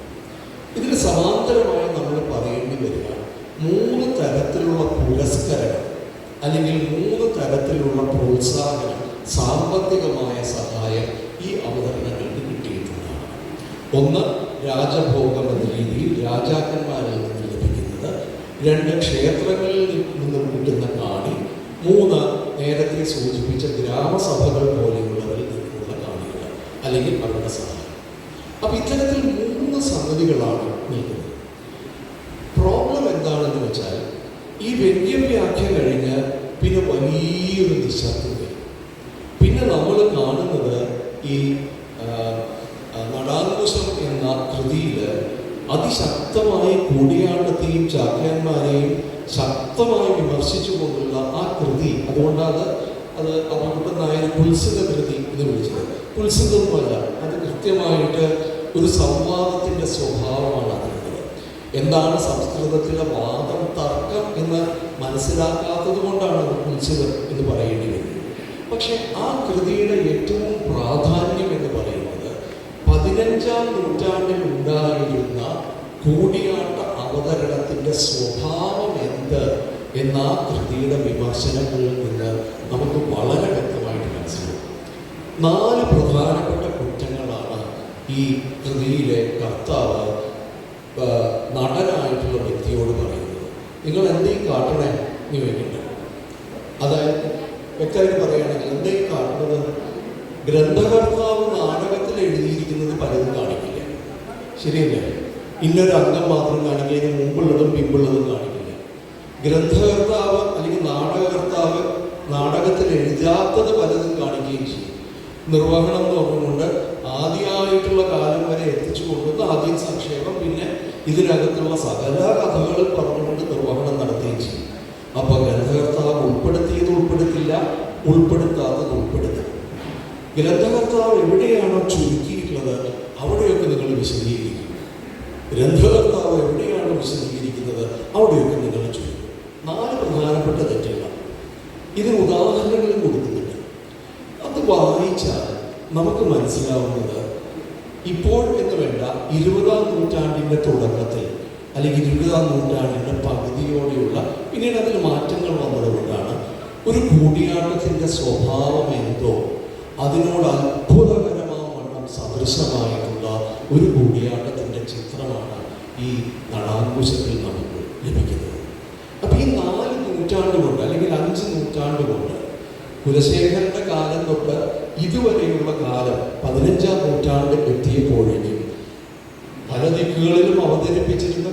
A: ഇതിന് സമാന്തരമായി നമ്മൾ പറയേണ്ടി വരിക 3 തരത്തിലുള്ള പുരസ്കരണം അല്ലെങ്കിൽ 3 തരത്തിലുള്ള പ്രോത്സാഹനം, സാമ്പത്തികമായ സഹായം ഈ അവതരണങ്ങൾക്ക് കിട്ടിയിട്ടുള്ളതാണ്. ഒന്ന്, രാജഭോഗം എന്ന രീതിയിൽ രാജാക്കന്മാരിൽ നിന്ന് ലഭിക്കുന്നത്. 2, ക്ഷേത്രങ്ങളിൽ നിന്നും കിട്ടുന്ന കാണി. 3, നേരത്തെ സൂചിപ്പിച്ച ഗ്രാമസഭകൾ പോലെയുള്ളവരിൽ നിന്നുള്ള കാണികൾ അല്ലെങ്കിൽ അവരുടെ സഹായം. അപ്പം ഇത്തരത്തിൽ 3 സംഗതികളാണ് നിൽക്കുന്നത്. പ്രോബ്ലം എന്താണെന്ന് വെച്ചാൽ ഈ വ്യംഗ്യവ്യാഖ്യ കഴിഞ്ഞ് പിന്നെ വലിയൊരു നിശബ്ദത. പിന്നെ നമ്മൾ കാണുന്നത് ഈ നടാങ്കുശം എന്ന കൃതിയിൽ അതിശക്തമായി കൂടിയാട്ടത്തെയും ചാക്യാന്മാരെയും ശക്തമായി വിമർശിച്ചുകൊണ്ടുള്ള ആ കൃതി. അതുകൊണ്ടാണ് അത് അപ്പുകുട്ടൻ നായർ കുൽസിത കൃതി എന്ന് വിളിച്ചത്. കുൽസിതൊന്നുമല്ല, അത് കൃത്യമായിട്ട് ഒരു സംവാദത്തിൻ്റെ സ്വഭാവമാണ് അതിനുള്ളത്. എന്താണ് സംസ്കൃതത്തിലെ വാദം, തർക്കം എന്ന് മനസ്സിലാക്കാത്തത് കൊണ്ടാണ് അത് കുൽസിതം എന്ന് പറയേണ്ടി വരുന്നത്. പക്ഷെ ആ കൃതിയുടെ ഏറ്റവും പ്രാധാന്യം എന്ന് പറയുന്നത് 15-ാം നൂറ്റാണ്ടിൽ ഉണ്ടായിരുന്ന കൂടിയാട്ട അവതരണത്തിൻ്റെ സ്വഭാവം എന്ത് എന്ന ആ കൃതിയുടെ വിമർശനങ്ങളിൽ നിന്ന് നമുക്ക് വളരെ വ്യക്തമായിട്ട് മനസ്സിലാവും. 4 പ്രധാനപ്പെട്ട കുറ്റങ്ങളാണ് ഈ കൃതിയിലെ കർത്താവ് നടനായിട്ടുള്ള വ്യക്തിയോട് പറയുന്നത്, നിങ്ങൾ എന്തെങ്കിലും കാട്ടണേ എന്ന് ചോദിക്കണ്ട. അതായത് വ്യക്തമായിട്ട് പറയുകയാണെങ്കിൽ എന്തെങ്കിലും കാട്ടുന്നത്, ഗ്രന്ഥകർത്താവ് നാടകത്തിൽ എഴുതിയിരിക്കുന്നത് പലതും കാണിക്കില്ല, ശരിയല്ലേ? ഇന്നൊരു അംഗം മാത്രം കാണിക്കുക, ഇതിന് മുമ്പുള്ളതും പിമ്പുള്ളതും കാണിക്കില്ല. ഗ്രന്ഥകർത്താവ് അല്ലെങ്കിൽ നാടകകർത്താവ് നാടകത്തിൽ എഴുതാത്തത് പലതും കാണിക്കുകയും ചെയ്യും. നിർവഹണം എന്ന് പറഞ്ഞുകൊണ്ട് ആദ്യമായിട്ടുള്ള കാലം വരെ എത്തിച്ചു കൊണ്ടുവന്ന് ആദ്യം സംക്ഷേപം, പിന്നെ ഇതിനകത്തുള്ള സകല കഥകളും പറഞ്ഞുകൊണ്ട് നിർവഹണം നടത്തുകയും ചെയ്യും. അപ്പോൾ ഗ്രന്ഥകർത്താവ് ഉൾപ്പെടുത്തിയത് ഉൾപ്പെടുത്തില്ല, ഉൾപ്പെടുത്താത്തത് ഉൾപ്പെടുത്തും. ഗ്രന്ഥകർത്താവ് എവിടെയാണോ ചുരുക്കിയിട്ടുള്ളത് അവിടെയൊക്കെ നിങ്ങൾ വിശദീകരിക്കും. ഗ്രന്ഥകർത്താവ് എവിടെയാണോ വിശദീകരിക്കുന്നത് അവിടെയൊക്കെ നിങ്ങൾ ചുരുക്കും. 4 പ്രധാനപ്പെട്ട തെറ്റുകൾ ഇതിന് ഉദാഹരണങ്ങൾ കൊടുക്കുന്നുണ്ട്. അത് വായിച്ചാൽ നമുക്ക് മനസ്സിലാവുന്നത് ഇപ്പോൾ എന്ന് വേണ്ട 20-ാം നൂറ്റാണ്ടിൻ്റെ തുടക്കത്തിൽ അല്ലെങ്കിൽ 20-ാം നൂറ്റാണ്ടിൻ്റെ പകുതിയോടെയുള്ള, പിന്നീട് അതിൽ മാറ്റങ്ങൾ വന്നതുകൊണ്ടാണ് ഒരു കൂടിയാട്ടത്തിൻ്റെ സ്വഭാവം എന്തോ അതിനോട് അത്ഭുതകരമാവണ്ണം സദൃശമായിട്ടുള്ള ഒരു കൂടിയാട്ടത്തിൻ്റെ ചിത്രമാണ് ഈ നടാങ്കുശത്തിൽ നമുക്ക് ലഭിക്കുന്നത്. അപ്പം ഈ 4 നൂറ്റാണ്ട് കൊണ്ട് അല്ലെങ്കിൽ 5 നൂറ്റാണ്ട് കൊണ്ട് കുലശേഖരന്റെ കാലം തൊട്ട് ഇതുവരെയുള്ള കാലം 15-ാം നൂറ്റാണ്ട് എത്തിയപ്പോഴേക്കും പല ദിക്കുകളിലും അവതരിപ്പിച്ചിരുന്ന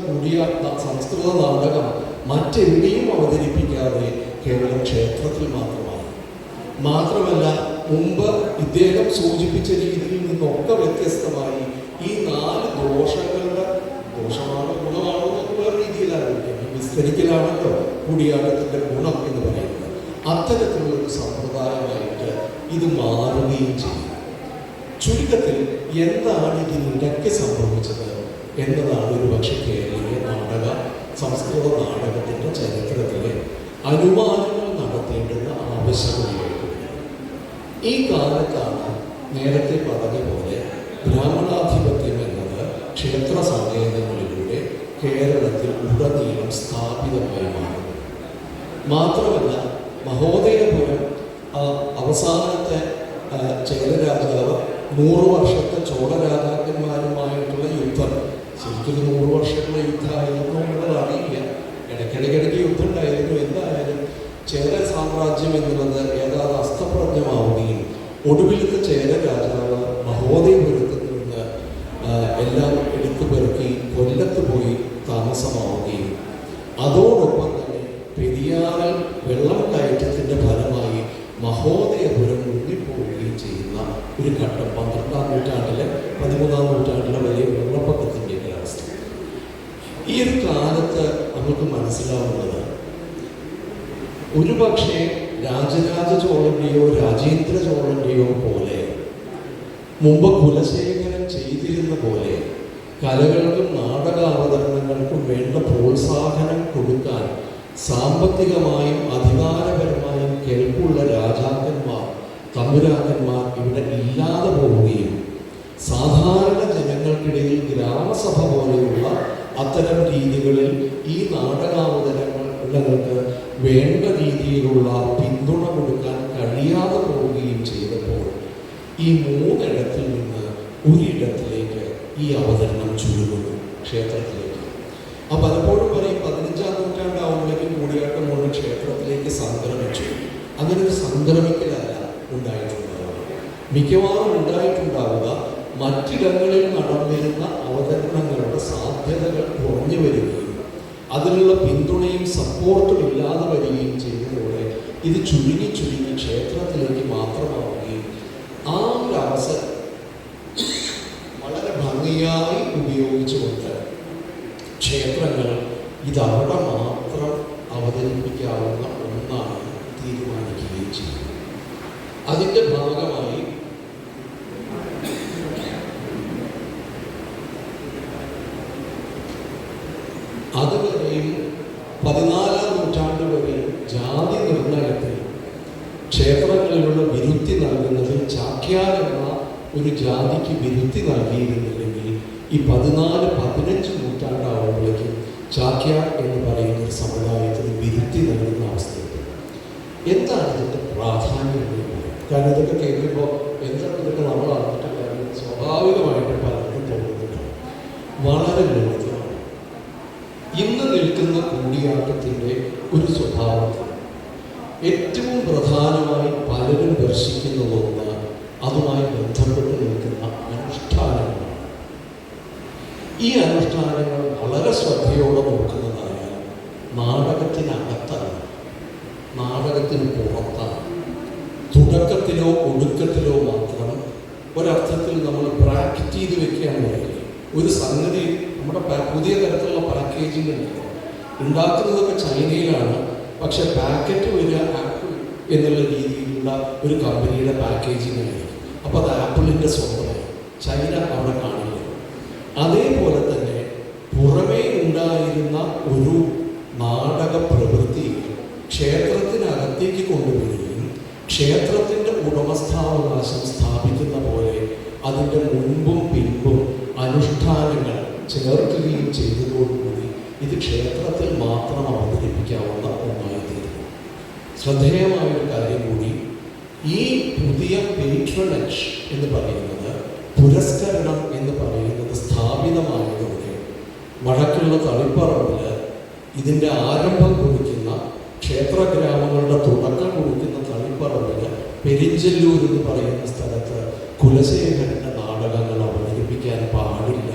A: സംസ്കൃത നാടകം മറ്റെവിടെയും അവതരിപ്പിക്കാതെ കേവലം ക്ഷേത്രത്തിൽ മാത്രമാണ്. മാത്രമല്ല, മുമ്പ് ഇദ്ദേഹം സൂചിപ്പിച്ച രീതിയിൽ നിന്നൊക്കെ വ്യത്യസ്തമായി ഈ 4 ദോഷമാണോ ഗുണമാണോ എന്നൊക്കെ വേറെ രീതിയിലായിരിക്കും. വിസ്തരിക്കലാണല്ലോ കൂടിയാട്ടത്തിൻ്റെ ഗുണം എന്ന് പറയുന്നത്. അത്തരത്തിലുള്ളൊരു സമ്പ്രദായമായിട്ട് ഇത് മാറുകയും ചെയ്യും. ചുരുക്കത്തിൽ എന്താണ് ഇതിനിടയ്ക്ക് സംഭവിച്ചത് എന്നതാണ് ഒരു പക്ഷേ കേരളീയ സംസ്കൃത നാടകത്തിൻ്റെ ചരിത്രത്തിലെ അനുമാനങ്ങൾ നടത്തേണ്ടുന്ന ആവശ്യകതയായിട്ടുണ്ട്. ഈ കാലത്താണ് നേരത്തെ പറഞ്ഞ പോലെ ബ്രാഹ്മണാധിപത്യം എന്നത് ക്ഷേത്ര സങ്കേതങ്ങളിലൂടെ കേരളത്തിൽ ഉടനീളം സ്ഥാപിതമായി മാറുന്നു. മാത്രമല്ല, മഹോദയപുരം അവസാനത്തെ ചേരരാജാവ് 100 വർഷത്തെ ചോള രാജാക്കന്മാരുമായിട്ടുള്ള യുദ്ധം, ശരിക്കും 100 വർഷമുള്ള യുദ്ധമായിരുന്നു എന്നുള്ളത് അറിയില്ല. ഇടയ്ക്കിടയ്ക്കിടയ്ക്ക് യുദ്ധം ഉണ്ടായിരുന്നു. എന്തായാലും ചേര സാമ്രാജ്യം എന്നുള്ളത് ഏതാണ്ട് അസ്തപ്രജ്ഞമാവുകയും ഒടുവിലത്തെ ചേര രാജാവ് മഹോദയപുരത്തിൽ നിന്ന് എല്ലാം എടുത്തു പെറുക്കി കൊല്ലത്ത് പോയി താമസമാവുകയും അതോടൊപ്പം തന്നെ പെരിയാറിൽ വെള്ളം കയറ്റത്തിൻ്റെ ഫലമായി മഹോദയപുരം മുങ്ങിപ്പോവുകയും ചെയ്യുന്ന ഒരു ഘട്ടം 12-ാം നൂറ്റാണ്ടിലെ 13-ാം നൂറ്റാണ്ടിലെ വലിയ വെള്ളപ്പൊക്കത്തിൻ്റെ അവസ്ഥ. ഈ ഒരു കാലത്ത് നമുക്ക് മനസ്സിലാവുന്നത് ഒരുപക്ഷെ രാജരാജ ചോളൻ്റെയോ രാജേന്ദ്ര ചോളൻ്റെയോ പോലെ മുമ്പ് കുലശേഖരൻ ചെയ്തിരുന്ന പോലെ കലകൾക്കും നാടകാവതരണങ്ങൾക്കും വേണ്ട പ്രോത്സാഹനം കൊടുക്കാൻ സാമ്പത്തികമായും അധികാരപരമായും കെൽപ്പുള്ള രാജാക്കന്മാർ തമ്പുരാക്കന്മാർ ഇവിടെ ഇല്ലാതെ പോവുകയും സാധാരണ ജനങ്ങൾക്കിടയിൽ ഗ്രാമസഭ പോലെയുള്ള അത്തരം രീതികളിൽ ഈ നാടകാവതരണങ്ങൾക്ക് വേണ്ട രീതിയിലുള്ള പിന്തുണ കൊടുക്കാൻ കഴിയാതെ പോവുകയും ചെയ്തപ്പോൾ ഈ 3 ഇടത്തിൽ നിന്ന് ഒരിടത്തിലേക്ക് ഈ അവതരണം ചുരുങ്ങുന്നു, ക്ഷേത്രത്തിലേക്ക്. അപ്പോൾ പലപ്പോഴും പറയും 15-ാം നൂറ്റാണ്ടാവുമ്പോഴേക്കും കൂടിയാട്ടം കൊണ്ട് ക്ഷേത്രത്തിലേക്ക് സംക്രമിച്ചു. അങ്ങനെ ഒരു സംക്രമിക്കലല്ല ഉണ്ടായിട്ടുണ്ടാവുക. മിക്കവാറും ഉണ്ടായിട്ടുണ്ടാവുക മറ്റിടങ്ങളിൽ നടന്നിരുന്ന അവതരണങ്ങളുടെ സാധ്യതകൾ കുറഞ്ഞു വരികയും അതിനുള്ള പിന്തുണയും സപ്പോർട്ടും ഇല്ലാതെ വരികയും ചെയ്തതോടെ ഇത് ചുരുങ്ങി ക്ഷേത്രത്തിലേക്ക് മാത്രമാവുകയും ആ ഒരു അവസരം വളരെ ഭംഗിയായി ഉപയോഗിച്ചുകൊണ്ട് ക്ഷേത്രങ്ങൾ ഇതവിടെ മാത്രം അവതരിപ്പിക്കാവുന്ന ഒന്നാണ് തീരുമാനിക്കുകയും ചെയ്യും. അതിൻ്റെ ഭാഗമായി അതുവരെയും 14-ാം നൂറ്റാണ്ട് വരെയും ജാതി നിർണയത്തിൽ ക്ഷേത്രങ്ങളിലുള്ള വിരുത്തി നൽകുന്നതിൽ ചാക്യാർ എന്ന ഒരു ജാതിക്ക് വിരുത്തി നൽകിയിരുന്നില്ലെങ്കിൽ ഈ 14-15 നൂറ്റാണ്ടാവുമ്പോഴേക്കും ചാക്യാർ എന്ന് പറയുന്ന ഒരു സമുദായത്തിന് വിരുത്തി നൽകുന്ന അവസ്ഥയുണ്ട്. എന്താണ് ഇതിൻ്റെ പ്രാധാന്യം? കാരണം ഇതൊക്കെ കേൾക്കുമ്പോൾ എന്താണ് ഇതൊക്കെ നമ്മൾ അറിഞ്ഞിട്ട് കാര്യം സ്വാഭാവികമായിട്ട് പലർക്കും തോന്നുന്നുണ്ട്. വളരെ ലളിതമാണ്. ഇന്ന് നിൽക്കുന്ന കൂടിയാട്ടത്തിൻ്റെ ഒരു സ്വഭാവത്തിൽ ഏറ്റവും പ്രധാനമായി പലരും ദർശിക്കുന്ന ഒന്ന് അതുമായി ബന്ധപ്പെട്ട് നിൽക്കുന്ന അനുഷ്ഠാനങ്ങളാണ്. ഈ അനുഷ്ഠാനങ്ങൾ വളരെ ശ്രദ്ധയോടെ നോക്കുന്നതായ നാടകത്തിനകത്താണ്, നാടകത്തിന് പുറത്താണ്. തുടക്കത്തിലോ ഒടുക്കത്തിലോ മാത്രം ഒരർത്ഥത്തിൽ നമ്മൾ ബ്രാക്കറ്റ് ചെയ്ത് വെക്കുകയാണ് പറയുന്നത്. ഒരു സംഗതി നമ്മുടെ പുതിയ തരത്തിലുള്ള പാക്കേജിംഗ് ഉണ്ട്. ഉണ്ടാക്കുന്നതൊക്കെ ചൈനയിലാണ്, പക്ഷെ പാക്കറ്റ് വരിക ആപ്പിൾ എന്നുള്ള രീതിയിലുള്ള ഒരു കമ്പനിയുടെ പാക്കേജിംഗ് ആയിരിക്കും. അപ്പോൾ അത് ആപ്പിളിൻ്റെ സ്വന്തമായി, ചൈന അവിടെ കാണില്ല. അതേപോലെ തന്നെ പുറമേ ഉണ്ടായിരുന്ന ഒരു നാടക പ്രവൃത്തി ക്ഷേത്രത്തിനകത്തേക്ക് കൊണ്ടുവരികയും ക്ഷേത്രത്തിൻ്റെ ഉടമസ്ഥാവകാശം സ്ഥാപിക്കുന്ന പോലെ അതിൻ്റെ മുൻപും പിൻപും അനുഷ്ഠാനങ്ങൾ ചേർക്കുകയും ചെയ്തതോടുകൂടി ഇത് ക്ഷേത്രത്തിൽ മാത്രം അവതരിപ്പിക്കാവുന്ന ഒന്നായിത്തീരുന്നു. ശ്രദ്ധേയമായൊരു കാര്യം കൂടി, ഈ പുതിയ പേട്രണേജ് എന്ന് പറയുന്നത്, പുരസ്കരണം എന്ന് പറയുന്നത് സ്ഥാപിതമായതോടെ വടക്കുള്ള തളിപ്പറമ്പിൽ ഇതിൻ്റെ ആരംഭം കുറിക്കുന്ന, ക്ഷേത്രഗ്രാമങ്ങളുടെ തുടക്കം കുറിക്കുന്ന തളിപ്പറമ്പിൽ പെരിഞ്ചല്ലൂർ എന്ന് പറയുന്ന സ്ഥലത്ത് കുലശേഖരൻ്റെ നാടകങ്ങൾ അവതരിപ്പിക്കാൻ പാടില്ല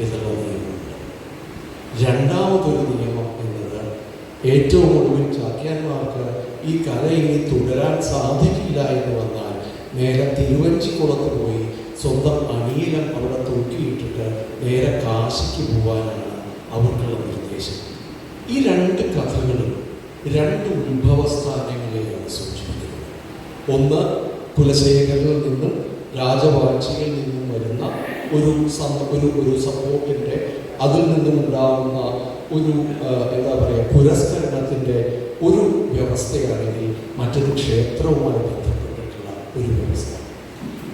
A: എന്നുള്ള നിയമമുണ്ട്. രണ്ടാമതൊരു നിയമം എന്നത്, ഏറ്റവും ഒടുവിൽ ചാക്യാന്മാർക്ക് ഈ കല ഇനി തുടരാൻ സാധിക്കില്ല എന്ന് വന്നാൽ നേരെ തിരുവഞ്ചിക്കുളത്ത് പോയി സ്വന്തം അണിയിലം അവിടെ തൂക്കിയിട്ടിട്ട് നേരെ കാശിക്ക് പോകാനാണ് അവർക്കുള്ള നിർദ്ദേശം. ഈ രണ്ട് കഥകളും രണ്ട് ഉത്ഭവസ്ഥാനങ്ങളെയാണ് സൂചിപ്പിക്കുന്നത്. ഒന്ന്, കുലശേഖരനിൽ നിന്നും രാജവാഴ്ചയിൽ നിന്നും വരുന്ന ഒരു സപ്പോർട്ടിൻ്റെ, അതിൽ നിന്നും ഉണ്ടാകുന്ന ഒരു എന്താ പറയുക, പുരസ്കരണത്തിൻ്റെ ഒരു വ്യവസ്ഥയാണെങ്കിൽ മറ്റൊരു ക്ഷേത്രവുമായി ബന്ധപ്പെട്ടിട്ടുള്ള ഒരു വ്യവസ്ഥ.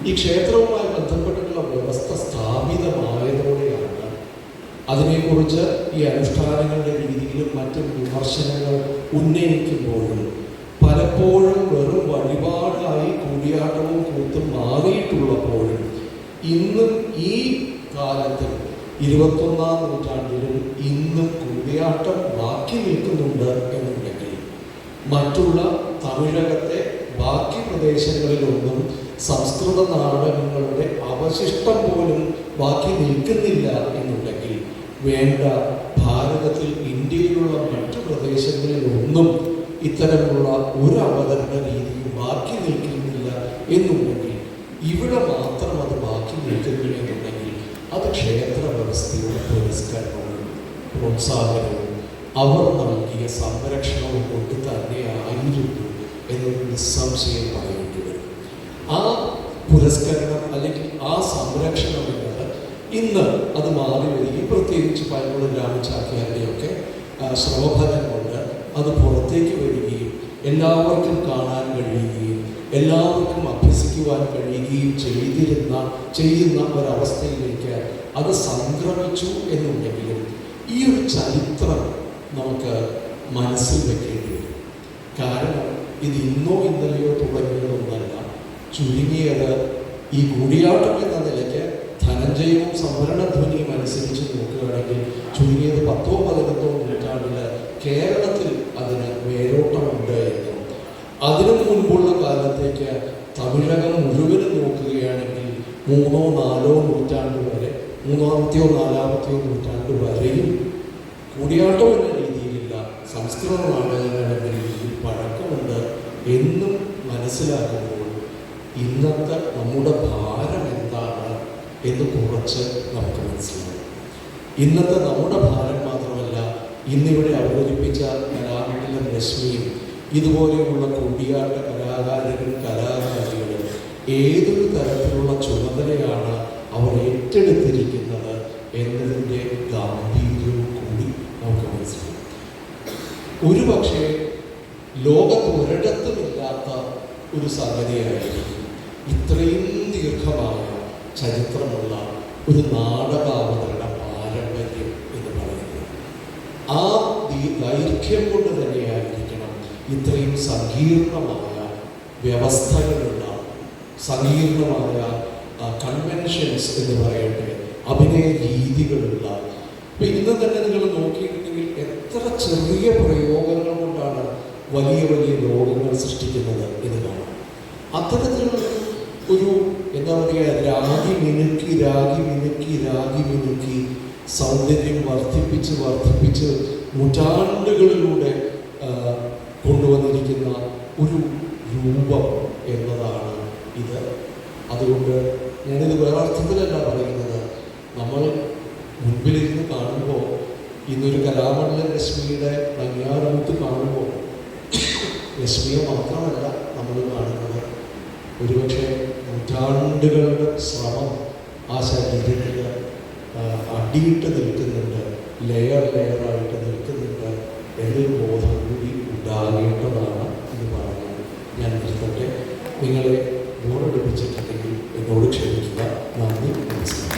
A: ഈ ക്ഷേത്രവുമായി ബന്ധപ്പെട്ടിട്ടുള്ള വ്യവസ്ഥ സ്ഥാപിതമായതോടെയാണ് അതിനെക്കുറിച്ച് ഈ അനുഷ്ഠാനങ്ങളുടെ രീതിയിലും മറ്റും വിമർശനങ്ങൾ ഉന്നയിക്കുമ്പോഴും പലപ്പോഴും വെറും വഴിപാടായി കൂടിയാട്ടവും കൂത്തും മാറിയിട്ടുള്ളപ്പോഴും ഇന്നും ഈ കാലത്ത് 21ാം നൂറ്റാണ്ടിലും ഇന്നും കൂടിയാട്ടം ബാക്കി നിൽക്കുന്നുണ്ട് എന്നുണ്ടെങ്കിൽ മറ്റുള്ള തമിഴകത്തെ ബാക്കി പ്രദേശങ്ങളിലൊന്നും സംസ്കൃത നാടകങ്ങളുടെ അവശിഷ്ടം പോലും ബാക്കി നിൽക്കുന്നില്ല എന്നുണ്ടെങ്കിൽ വേണ്ട ഭാരതത്തിൽ, ഇന്ത്യയിലുള്ള മറ്റു പ്രദേശങ്ങളിലൊന്നും ഇത്തരമുള്ള ഒരു അവതരണ രീതിയും ബാക്കി നിൽക്കുന്നില്ല എന്നുണ്ടെങ്കിൽ, ഇവിടെ മാത്രം അത് ബാക്കി നിൽക്കുന്നു എന്നുണ്ടെങ്കിൽ അത് ക്ഷേത്ര വ്യവസ്ഥയുടെ പുരസ്കരണവും പ്രോത്സാഹനവും അവർ നൽകിയ സംരക്ഷണവും കൊണ്ട് തന്നെയായിരുന്നു എന്നൊരു നിസ്സംശയം പറയേണ്ടി വരും. ആ പുരസ്കരണം അല്ലെങ്കിൽ ആ സംരക്ഷണം എന്നത് ഇന്ന് അത് മാറി വരികയും പ്രത്യേകിച്ച് പലപ്പോഴും രാമചാക്യാരുടെയൊക്കെ ശ്രമഫലം കൊണ്ട് അത് പുറത്തേക്ക് വരികയും എല്ലാവർക്കും കാണാൻ കഴിയുകയും എല്ലാവർക്കും അഭ്യസിക്കുവാൻ കഴിയുകയും ചെയ്യുന്ന ഒരവസ്ഥയിലേക്ക് അത് സംക്രമിച്ചു എന്നുണ്ടെങ്കിലും ഈ ഒരു ചരിത്രം നമുക്ക് മനസ്സിൽ വെക്കേണ്ടി വരും. കാരണം ഇത് ഇന്നോ ഇന്നലെയോ തുടങ്ങിയതൊന്നല്ല. ചുരുങ്ങിയത് ഈ കൂടിയാട്ടം എന്ന നിലയ്ക്ക് ധനഞ്ജയവും സംവരണധ്വനിയും അനുസരിച്ച് നോക്കുകയാണെങ്കിൽ ചുരുങ്ങിയത് 10ഓ 11ഓ നൂറ്റാണ്ടിൽ കേരളത്തിൽ അതിന് വേരോട്ടമുണ്ട് എന്നും, അതിനു മുൻപുള്ള കാലത്തേക്ക് തമിഴകം മുഴുവനും നോക്കുകയാണെങ്കിൽ 3ഓ 4ഓ നൂറ്റാണ്ട് വരെ, 3ാമത്തെയോ 4ാമത്തെയോ നൂറ്റാണ്ട് വരെയും കൂടിയാട്ടം എന്ന രീതിയിലില്ല, സംസ്കൃത നാടകങ്ങൾ എന്ന രീതിയിൽ പഴക്കമുണ്ട് എന്നും മനസ്സിലാക്കുമ്പോൾ ഇന്നത്തെ നമ്മുടെ ഭാരം എന്താണ് എന്ന് കുറച്ച് നമുക്ക് മനസ്സിലാവും. ഇന്നത്തെ നമ്മുടെ ഭാരം മാത്രമല്ല, ഇന്നിവിടെ അവതരിപ്പിച്ച കലാമണ്ഡലം രശ്മിയും ഇതുപോലെയുള്ള കൂടിയാട്ട കലാകാരനും കലാകാരികളും ഏതൊരു തരത്തിലുള്ള ചുമതലയാണ് അവർ ഏറ്റെടുത്തിരിക്കുന്നത് എന്നതിൻ്റെ ഗാംഭീര്യവും കൂടി നമുക്ക് മനസ്സിലാവും. ഒരുപക്ഷെ ലോകത്തൊരിടത്തുമില്ലാത്ത ഒരു സംഗതിയായിരിക്കും ഇത്രയും ദീർഘമായ ചരിത്രമുള്ള ഒരു നാടകാവതരണ പാരമ്പര്യം എന്ന് പറയുന്നത്. ആ ദൈർഘ്യം കൊണ്ട് തന്നെയായിരിക്കണം ഇത്രയും സങ്കീർണമായ വ്യവസ്ഥകളുള്ള, സങ്കീർണമായ കൺവെൻഷൻസ് എന്ന് പറയട്ടെ, അഭിനയ രീതികളുള്ള. ഇപ്പം ഇന്ന് തന്നെ നിങ്ങൾ നോക്കിയിട്ടുണ്ടെങ്കിൽ ചെറിയ പ്രയോഗങ്ങൾ കൊണ്ടാണ് വലിയ വലിയ ലോകങ്ങൾ സൃഷ്ടിക്കുന്നത് എന്ന് കാണാം. അത്തരത്തിലുള്ള ഒരു എന്താ പറയുക, രാഗി മിനുക്കി സൗന്ദര്യം വർദ്ധിപ്പിച്ച് നൂറ്റാണ്ടുകളിലൂടെ കൊണ്ടുവന്നിരിക്കുന്ന ഒരു രൂപം എന്നതാണ് ഇത്. അതുകൊണ്ട് ഞാനിത് വേറെ അർത്ഥത്തിലല്ല പറയുന്നത്. നമ്മൾ മുൻപിലിരുന്ന് കാണുമ്പോൾ, ഇന്നൊരു കലാമണ്ഡല രശ്മിയുടെ നങ്ങ്യാർകൂത്ത് കാണുമ്പോൾ രശ്മിയെ മാത്രമല്ല നമ്മൾ കാണുന്നത്, ഒരുപക്ഷെ നൂറ്റാണ്ടുകളുടെ ശ്രമം ആ ശരീരത്തിൽ അടിയിട്ട് നിൽക്കുന്നുണ്ട്, ലെയറായിട്ട് നിൽക്കുന്നുണ്ട് എന്നൊരു ബോധം കൂടി ഉണ്ടാകേണ്ടതാണ് എന്ന് പറഞ്ഞ് ഞാൻ നിർത്തട്ടെ. നിങ്ങളെ ബോറടിപ്പിച്ചിട്ടുണ്ടെങ്കിൽ എന്നോട് ക്ഷമിക്കുക. നന്ദി, നമസ്കാരം.